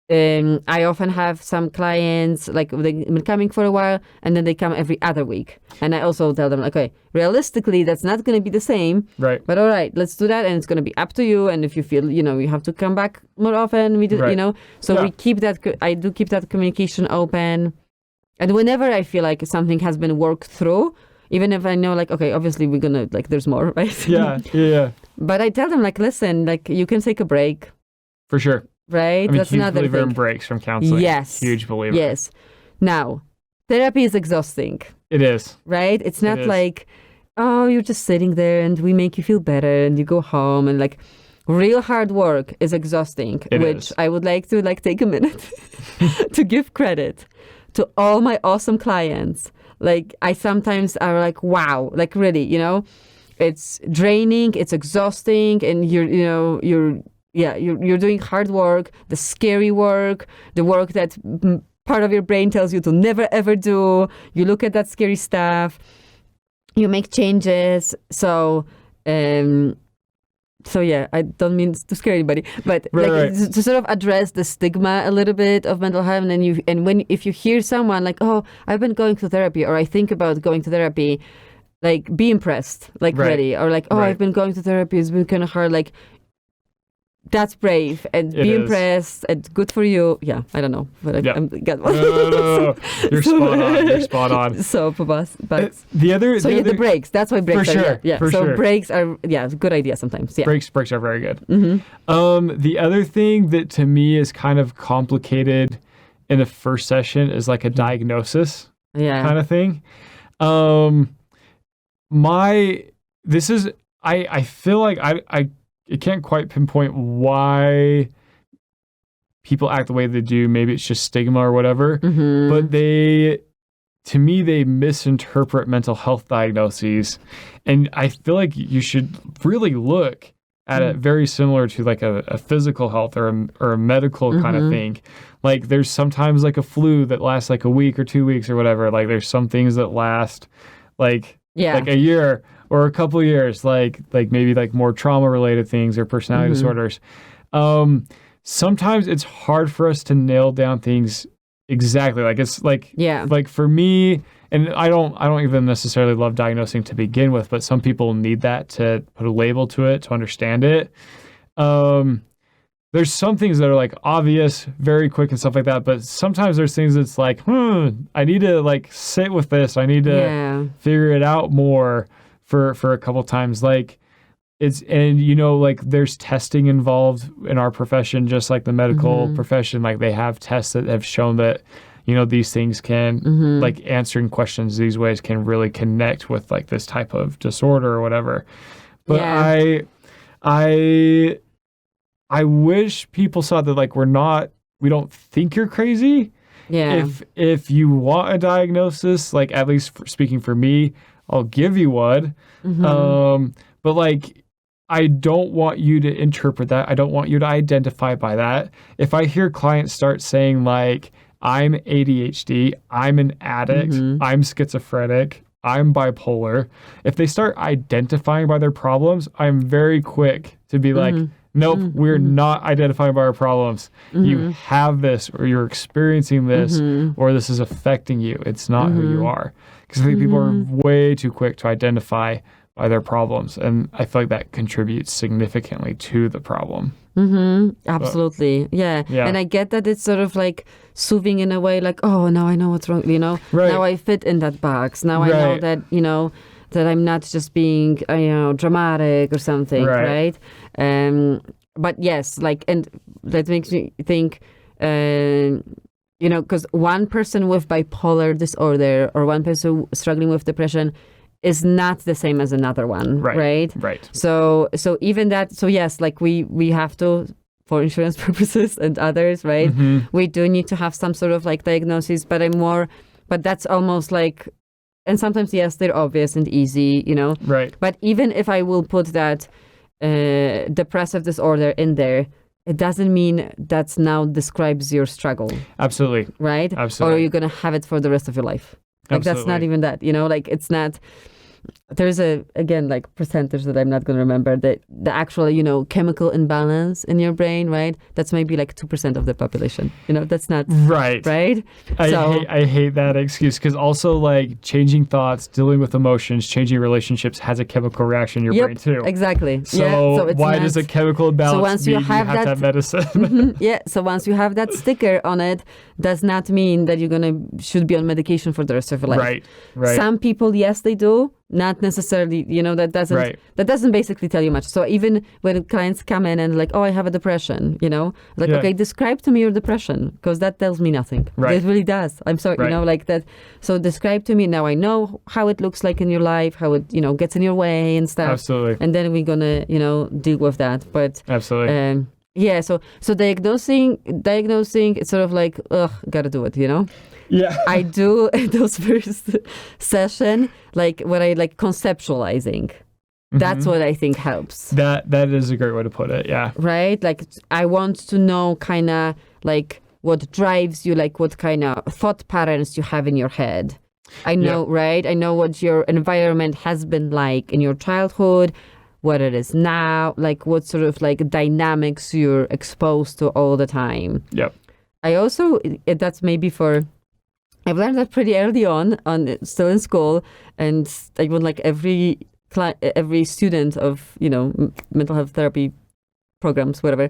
I often have some clients, like they've been coming for a while and then they come every other week. And I also tell them, like, okay, realistically, that's not going to be the same. But all right, let's do that. And it's going to be up to you. And if you feel, you know, you have to come back more often, we do, you know. So we keep that, I do keep that communication open. And whenever I feel like something has been worked through, even if I know, like, okay, obviously we're going to, like, there's more, right? Yeah. But I tell them, like, listen, like, you can take a break. For sure. Right? I mean, that's huge another believer thing. In breaks from counseling. Yes. Huge believer. Yes. Now, therapy is exhausting. It is. Right? It's not like, oh, you're just sitting there and we make you feel better and you go home, and like, real hard work is exhausting, which I would like to like take a minute to give credit to all my awesome clients. Like, I sometimes are like, wow, like really, you know, it's draining, it's exhausting, and you're you're doing hard work, the scary work, the work that part of your brain tells you to never ever do. You look at that scary stuff, you make changes. So yeah, I don't mean to scare anybody, but to sort of address the stigma a little bit of mental health. And if you hear someone like, oh, I've been going to therapy, or I think about going to therapy, like, be impressed, like, really, or like, oh, I've been going to therapy, it's been kind of hard, like, that's brave, and be impressed, and good for you. Yeah, I don't know, but no. You're spot on. You're spot on. So, but the breaks. That's why breaks for sure. Yeah. For sure. Breaks are a good idea sometimes. Yeah. Breaks are very good. Mm-hmm. The other thing that to me is kind of complicated in the first session is like a diagnosis kind of thing. I feel like I can't quite pinpoint why people act the way they do. Maybe it's just stigma or whatever. Mm-hmm. But to me, they misinterpret mental health diagnoses. And I feel like you should really look at it very similar to like a physical health or a medical kind of thing. Like there's sometimes like a flu that lasts like a week or 2 weeks or whatever. Like there's some things that last like a year or a couple of years, like maybe like more trauma related things or personality disorders. Sometimes it's hard for us to nail down things exactly. Like it's like for me, and I don't even necessarily love diagnosing to begin with, but some people need that to put a label to it, to understand it. There's some things that are like obvious, very quick and stuff like that, but sometimes there's things that's like, I need to like sit with this. I need to figure it out more for a couple times. Like like there's testing involved in our profession, just like the medical profession. Like they have tests that have shown that, these things can, like answering questions these ways can really connect with like this type of disorder or whatever. But I wish people saw that like we don't think you're crazy. Yeah. If you want a diagnosis, like at least speaking for me, I'll give you one. But like, I don't want you to interpret that. I don't want you to identify by that. If I hear clients start saying like, I'm ADHD, I'm an addict, I'm schizophrenic, I'm bipolar. If they start identifying by their problems, I'm very quick to be like, nope, we're not identifying by our problems. You have this, or you're experiencing this, or this is affecting you. It's not who you are. Because I think people are way too quick to identify by their problems. And I feel like that contributes significantly to the problem. Absolutely. Yeah. And I get that it's sort of like soothing in a way, like, oh, now I know what's wrong, Now I fit in that box. Now I know that, that I'm not just being, dramatic or something, right? But yes, like, and that makes me think, because one person with bipolar disorder or one person struggling with depression is not the same as another one, right? Right. So even that, so yes, like we have to, for insurance purposes and others, right? We do need to have some sort of like diagnosis, but that's almost like, and sometimes, yes, they're obvious and easy, Right. But even if I will put that depressive disorder in there, it doesn't mean that now describes your struggle. Absolutely. Right? Absolutely. Or you're going to have it for the rest of your life. Like, that's not even that, like, it's not, there's like percentage that I'm not going to remember, the actual, chemical imbalance in your brain, right? That's maybe like 2% of the population, that's not right. I hate that excuse, because also like changing thoughts, dealing with emotions, changing relationships has a chemical reaction in your brain too. Exactly. So why does a chemical imbalance mean you have to have medicine? So once you have that sticker on it, does not mean that should be on medication for the rest of your life. Right. Some people, yes, they do. Not necessarily, that doesn't basically tell you much. So even when clients come in and like, oh, I have a depression, okay, describe to me your depression, because that tells me nothing. It really does. I'm sorry, like that. So describe to me. Now I know how it looks like in your life, how it, gets in your way and stuff. Absolutely. And then we're gonna, deal with that. But absolutely. So diagnosing, it's sort of like, gotta do it, Yeah. I do those first session, like when I like conceptualizing, That's what I think helps. That is a great way to put it. Yeah. Right? Like, I want to know kind of like what drives you, like what kind of thought patterns you have in your head. I know, right? I know what your environment has been like in your childhood, what it is now, like what sort of like dynamics you're exposed to all the time. Yep. I also, that's maybe I've learned that pretty early on still in school, and I would like every student of, mental health therapy programs, whatever,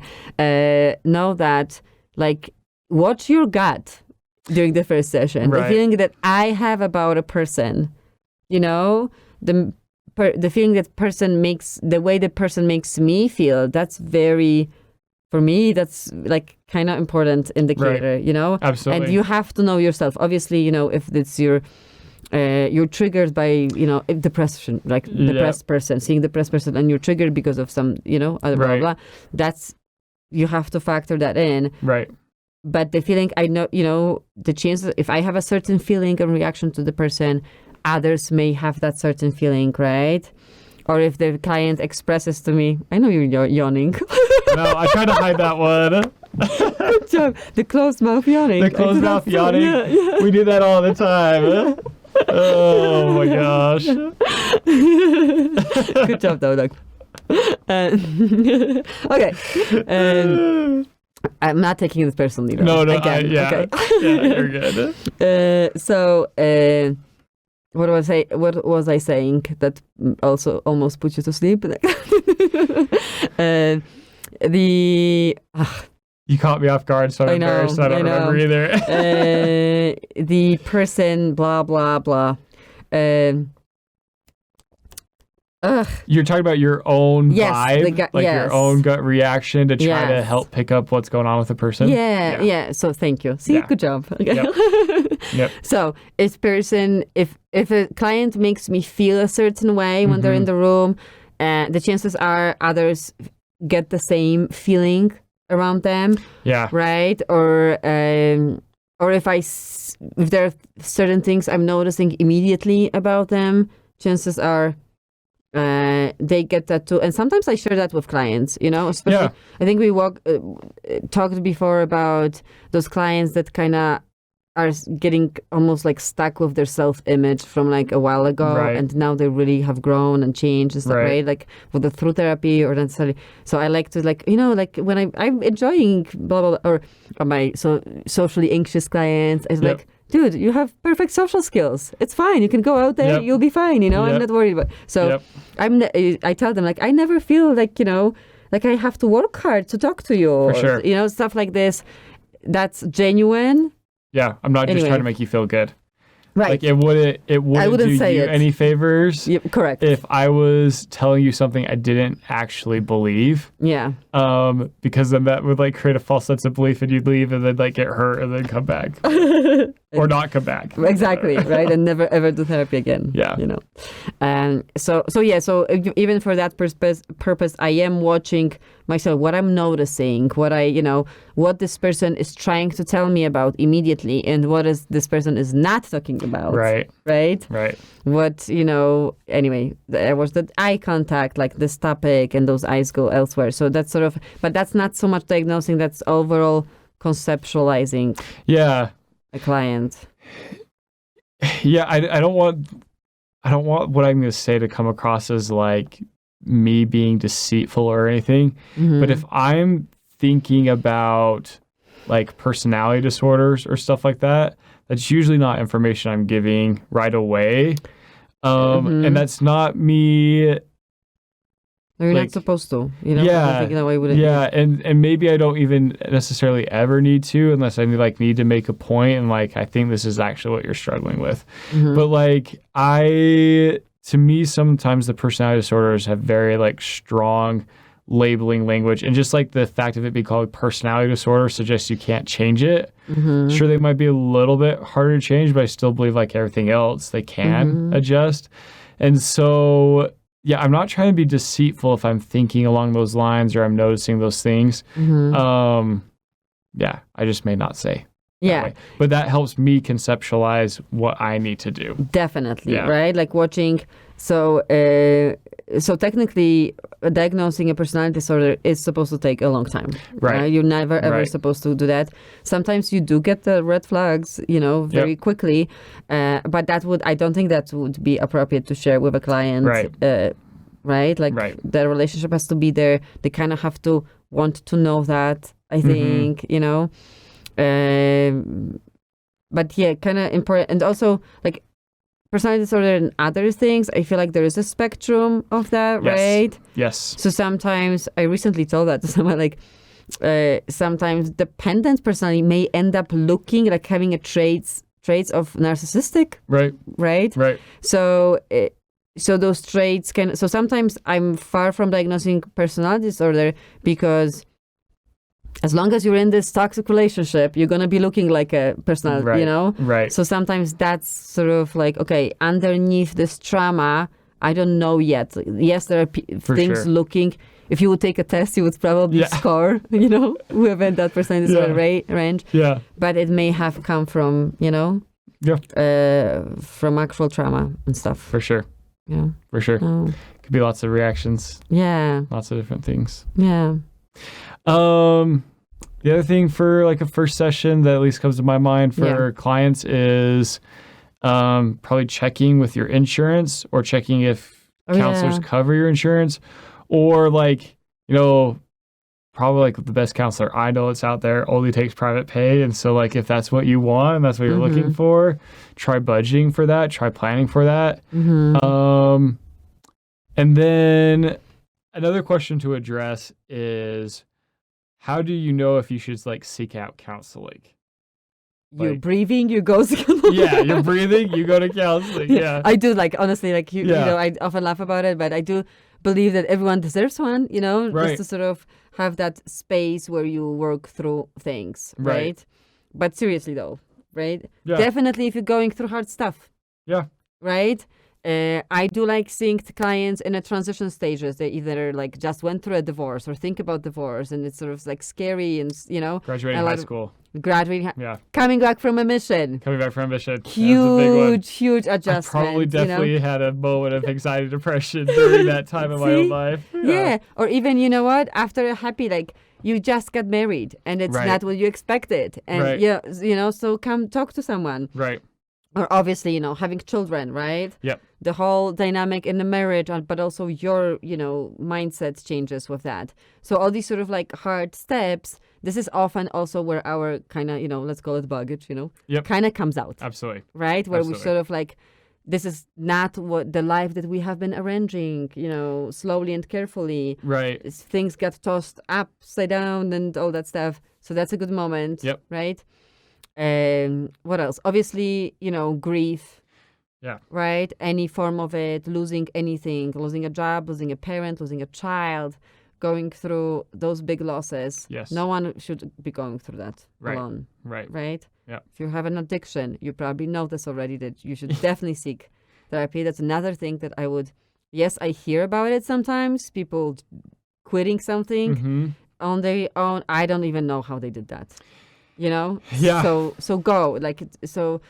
know that, like, watch your gut during the first session. Right. The feeling that I have about a person, the feeling the way the person makes me feel, that's very, for me, that's like kind of important indicator, right. Absolutely. And you have to know yourself. Obviously, if it's you're triggered by, depression, like depressed person, seeing depressed person, and you're triggered because of some, other blah, right. blah, that's, you have to factor that in. Right. But the feeling, I know, the chances, if I have a certain feeling and reaction to the person, others may have that certain feeling, right? Or if the client expresses to me, I know you're yawning. No, I try to hide that one. Good job. The closed mouth yawning. The closed mouth yawning. Yeah. We do that all the time. Oh my gosh. Good job, though, Doug. Okay. I'm not taking this personally. No, again. Okay. Yeah, you're good. What was I saying that also almost put you to sleep? You caught me off guard, so I'm embarrassed. I don't remember either. The person, blah blah blah. You're talking about your own vibe, your own gut reaction to try to help pick up what's going on with the person. Yeah. So thank you. See, good job. Okay. Yep. So if a client makes me feel a certain way when they're in the room, the chances are others get the same feeling around them. Yeah. Right. Or if there are certain things I'm noticing immediately about them, chances are they get that too. And sometimes I share that with clients, especially, I think we talked before about those clients that kind of are getting almost like stuck with their self-image from like a while ago, and now they really have grown and changed and stuff, right? Like whether through therapy or necessarily. So I like to like when I'm enjoying blah blah blah, or my socially anxious clients, it's like, dude, you have perfect social skills. It's fine. You can go out there. You'll be fine. I'm not worried about. So I tell them like I never feel like like I have to work hard to talk to you. For sure. Stuff like this. That's genuine. Yeah, I'm not just trying to make you feel good. Right. Like it wouldn't do you any favors. Yep, correct. If I was telling you something I didn't actually believe. Yeah. Because then that would like create a false sense of belief, and you'd leave and then like get hurt and then come back. Or not come back. Exactly, right? And never ever do therapy again. Yeah. So even for that purpose, I am watching myself, what I'm noticing, what this person is trying to tell me about immediately, and what is this person is not talking about. Right. What, anyway, there was that eye contact, like this topic, and those eyes go elsewhere. So that's sort of, but that's not so much diagnosing, that's overall conceptualizing. Yeah. A client. Yeah, I don't want what I'm going to say to come across as like me being deceitful or anything. Mm-hmm. But if I'm thinking about like personality disorders or stuff like that, that's usually not information I'm giving right away. And that's not me. You're not supposed to, Yeah, thinking that way wouldn't and maybe I don't even necessarily ever need to, unless I need to make a point, and like I think this is actually what you're struggling with. Mm-hmm. But like to me, sometimes the personality disorders have very like strong labeling language, and just like the fact of it being called personality disorder suggests you can't change it. Mm-hmm. Sure, they might be a little bit harder to change, but I still believe like everything else they can adjust. And so yeah, I'm not trying to be deceitful if I'm thinking along those lines or I'm noticing those things. Mm-hmm. Yeah, I just may not say. Yeah. But that helps me conceptualize what I need to do. Definitely, right? Like watching, so so technically, diagnosing a personality disorder is supposed to take a long time. Right. You're never ever supposed to do that. Sometimes you do get the red flags, very quickly. But I don't think that would be appropriate to share with a client. Right. Like the relationship has to be there. They kind of have to want to know that, I think, but yeah, kind of important. And also, like, personality disorder and other things, I feel like there is a spectrum of that, right? Yes. So sometimes, I recently told that to someone, like, sometimes dependent personality may end up looking like having a traits of narcissistic. Right. So those traits so sometimes I'm far from diagnosing personality disorder because as long as you're in this toxic relationship, you're going to be looking like a personality, Right. So sometimes that's sort of like, okay, underneath this trauma, I don't know yet. Yes, there are things looking. If you would take a test, you would probably score, within that personality disorder range. Yeah. But it may have come from, from actual trauma and stuff. For sure. Yeah. For sure. Could be lots of reactions. Yeah. Lots of different things. Yeah. The other thing for like a first session that at least comes to my mind for clients is probably checking with your insurance or checking if counselors cover your insurance, or like, probably like the best counselor I know that's out there only takes private pay. And so like, if that's what you want and that's what you're looking for, try budgeting for that, try planning for that. And then another question to address is, how do you know if you should like seek out counseling? You're breathing, you go to you're breathing, you go to counseling. Yeah. I do, like, honestly, like, I often laugh about it, but I do believe that everyone deserves one, just to sort of have that space where you work through things, right? But seriously though, right? Yeah. Definitely if you're going through hard stuff. Yeah. Right? I do like seeing the clients in a transition stages. They either like just went through a divorce or think about divorce, and it's sort of like scary and graduating high school. Coming back from a mission. Huge adjustment. I probably definitely had a moment of anxiety depression during that time of my own life. Yeah. Or even, after a happy, like, you just got married and it's not what you expected. And so come talk to someone. Right. Or obviously, having children, right? Yep. The whole dynamic in the marriage, but also your, mindset changes with that. So all these sort of like hard steps, this is often also where our kind of, let's call it baggage, kind of comes out. Absolutely. Right? Where we sort of like, this is not what the life that we have been arranging, slowly and carefully. Right. Things get tossed upside down and all that stuff. So that's a good moment. Yep. Right? What else? Obviously, grief. Yeah. Right? Any form of it, losing anything, losing a job, losing a parent, losing a child, going through those big losses. Yes. No one should be going through that alone. Right. Right? Yeah. If you have an addiction, you probably know this already, that you should definitely seek therapy. That's another thing that I hear about it sometimes, people quitting something on their own. I don't even know how they did that. Yeah. So go, like, so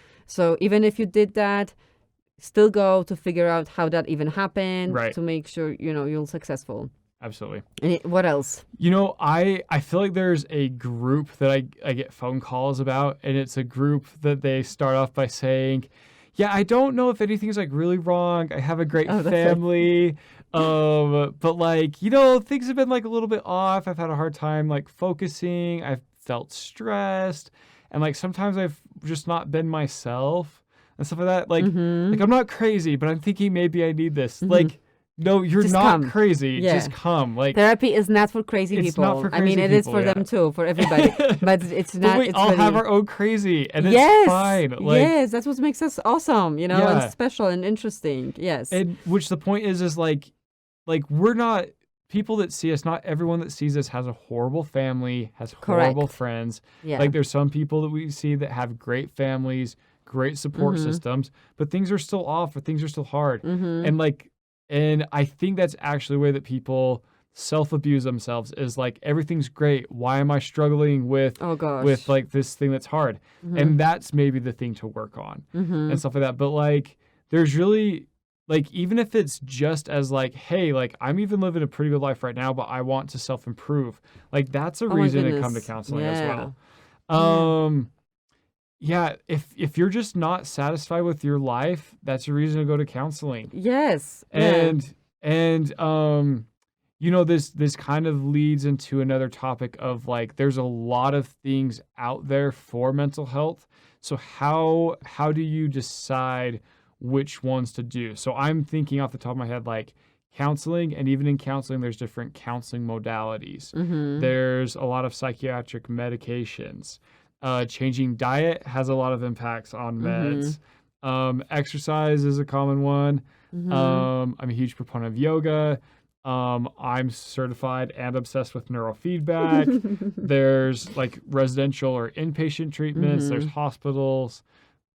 even if you did that, still go to figure out how that even happened, to make sure you're successful. Absolutely. And what else? I feel like there's a group that I get phone calls about, and it's a group that they start off by saying, I don't know if anything's like really wrong. I have a great family. But like, things have been like a little bit off. I've had a hard time like focusing. I've felt stressed, and like sometimes I've just not been myself and stuff like that. Like, like I'm not crazy, but I'm thinking maybe I need this. Like, no, you're just not crazy. Yeah. Just come. Like, therapy is not for crazy people. Not for crazy it is for them too, for everybody. But it's not. But we all have our own crazy, and it's fine. Like, yes, that's what makes us awesome, and special and interesting. Yes. And which the point is like we're not. People that see us, not everyone that sees us has a horrible family, has horrible friends. Yeah. Like, there's some people that we see that have great families, great support systems, but things are still off, or things are still hard. And I think that's actually the way that people self-abuse themselves, is like, everything's great. Why am I struggling with like this thing that's hard? And that's maybe the thing to work on and stuff like that. But like, there's really like, even if it's just as like, hey, like, I'm even living a pretty good life right now, but I want to self-improve. Like, that's a reason to come to counseling as well. Yeah, if you're just not satisfied with your life, that's a reason to go to counseling. Yes. And you know, this kind of leads into another topic of like there's a lot of things out there for mental health. So how do you decide which ones to do? So I'm thinking off the top of my head like counseling, and even in counseling there's different counseling modalities. There's a lot of psychiatric medications. Changing diet has a lot of impacts on meds. Exercise is a common one. I'm a huge proponent of yoga. I'm certified and obsessed with neurofeedback. There's like residential or inpatient treatments. There's hospitals.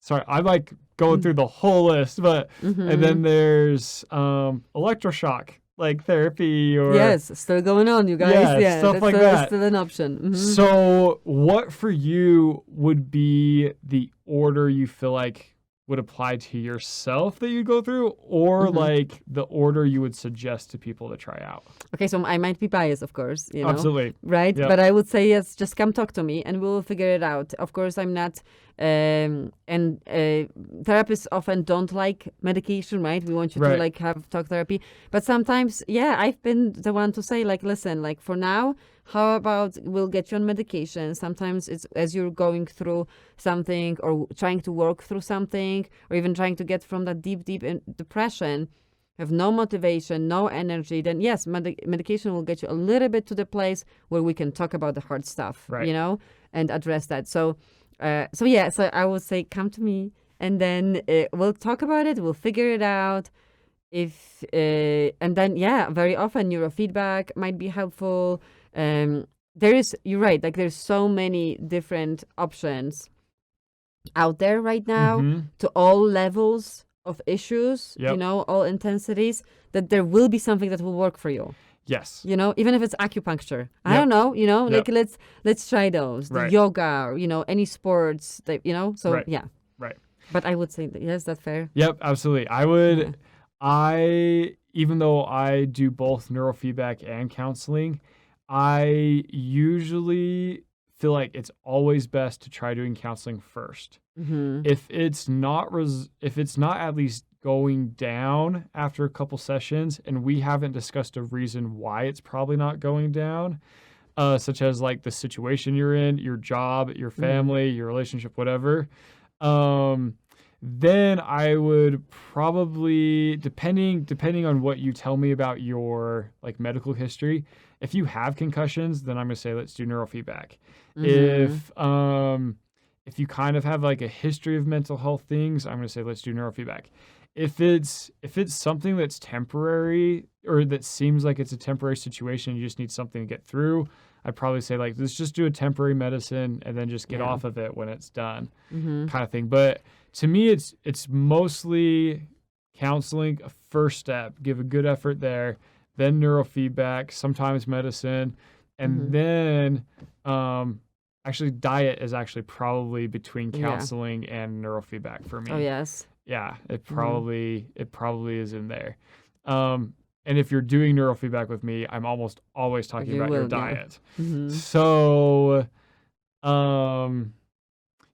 Sorry, I'm like going through the whole list, but and then there's electroshock like therapy or yes, still going on, you guys. Yeah, stuff like that. Still an option. So, what for you would be the order you feel like would apply to yourself that you go through, or like the order you would suggest to people to try out? Okay, so I might be biased, of course. You know, absolutely, right? Yep. But I would say yes. Just come talk to me, and we'll figure it out. Of course, I'm not. Therapists often don't like medication, right? We want you to like have talk therapy, but sometimes, yeah, I've been the one to say like, listen, like for now, how about we'll get you on medication? Sometimes it's as you're going through something or trying to work through something, or even trying to get from that deep depression, have no motivation, no energy, then yes, medication will get you a little bit to the place where we can talk about the hard stuff, you know, and address that. So I would say come to me, and then we'll talk about it. We'll figure it out. And then very often neurofeedback might be helpful. You're right. Like there's so many different options out there right now to all levels of issues. You know, all intensities. That there will be something that will work for you. Yes. You know, even if it's acupuncture. I don't know, you know, like let's try those. The yoga, or, you know, any sports that, you know, so yeah. Right. But I would say that, yes, that's fair. Yep, absolutely. I would, even though I do both neurofeedback and counseling, I usually feel like it's always best to try doing counseling first. If it's not at least going down after a couple sessions and we haven't discussed a reason why it's probably not going down, such as like the situation you're in, your job, your family, your relationship, whatever, then I would probably, depending on what you tell me about your like medical history, if you have concussions, then I'm gonna say let's do neurofeedback. If you kind of have like a history of mental health things, I'm gonna say let's do neurofeedback. If it's something that's temporary or that seems like it's a temporary situation, you just need something to get through, I'd probably say like let's just do a temporary medicine and then just get off of it when it's done, kind of thing. But to me, it's mostly counseling, a first step, give a good effort there, then neurofeedback, sometimes medicine, and then actually diet is actually probably between counseling and neurofeedback for me. Oh yes. Yeah, it probably is in there. And if you're doing neurofeedback with me, I'm almost always talking about your diet. So, and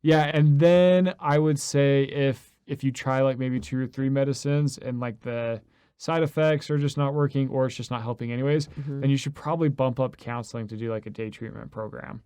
then I would say if you try like maybe 2 or 3 medicines and like the side effects are just not working or it's just not helping anyways, then you should probably bump up counseling to do like a day treatment program.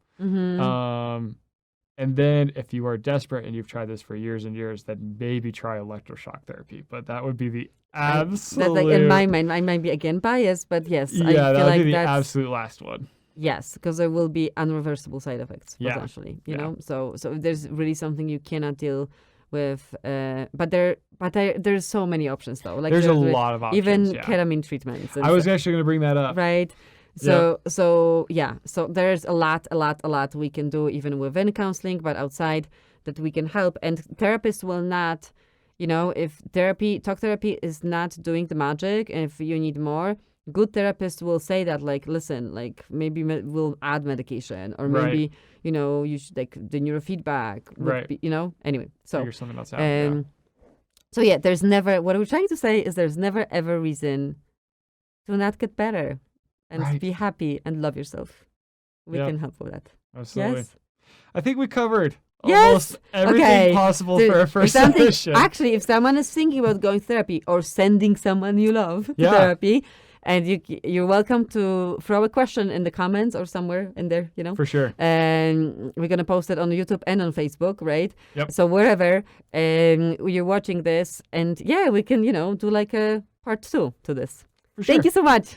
And then if you are desperate and you've tried this for years and years, then maybe try electroshock therapy. But that would be the absolute... Like in my mind, I might be again biased, but yes. Yeah, I feel that would be the that's, absolute last one. Yes, because there will be unreversible side effects, potentially, you know? So if there's really something you cannot deal with, but there's so many options, though. Like there's a lot of options, even ketamine treatments. I was actually going to bring that up. Right. So there's a lot we can do even within counseling, but outside that we can help. And therapists will not, you know, if talk therapy is not doing the magic, and if you need more, good therapists will say that, like, listen, like maybe we'll add medication, or maybe, you know, you should like the neurofeedback, would be, you know, anyway. So figure something else out. So yeah, there's never, what we're trying to say is there's never ever reason to not get better and be happy and love yourself. We can help with that. Absolutely. Yes? I think we covered almost everything possible for a first session. Actually, if someone is thinking about going therapy or sending someone you love to therapy, and you're welcome to throw a question in the comments or somewhere in there, For sure. And we're going to post it on YouTube and on Facebook, right? Yep. So wherever you're watching this, and we can, do like a part 2 to this. For sure. Thank you so much.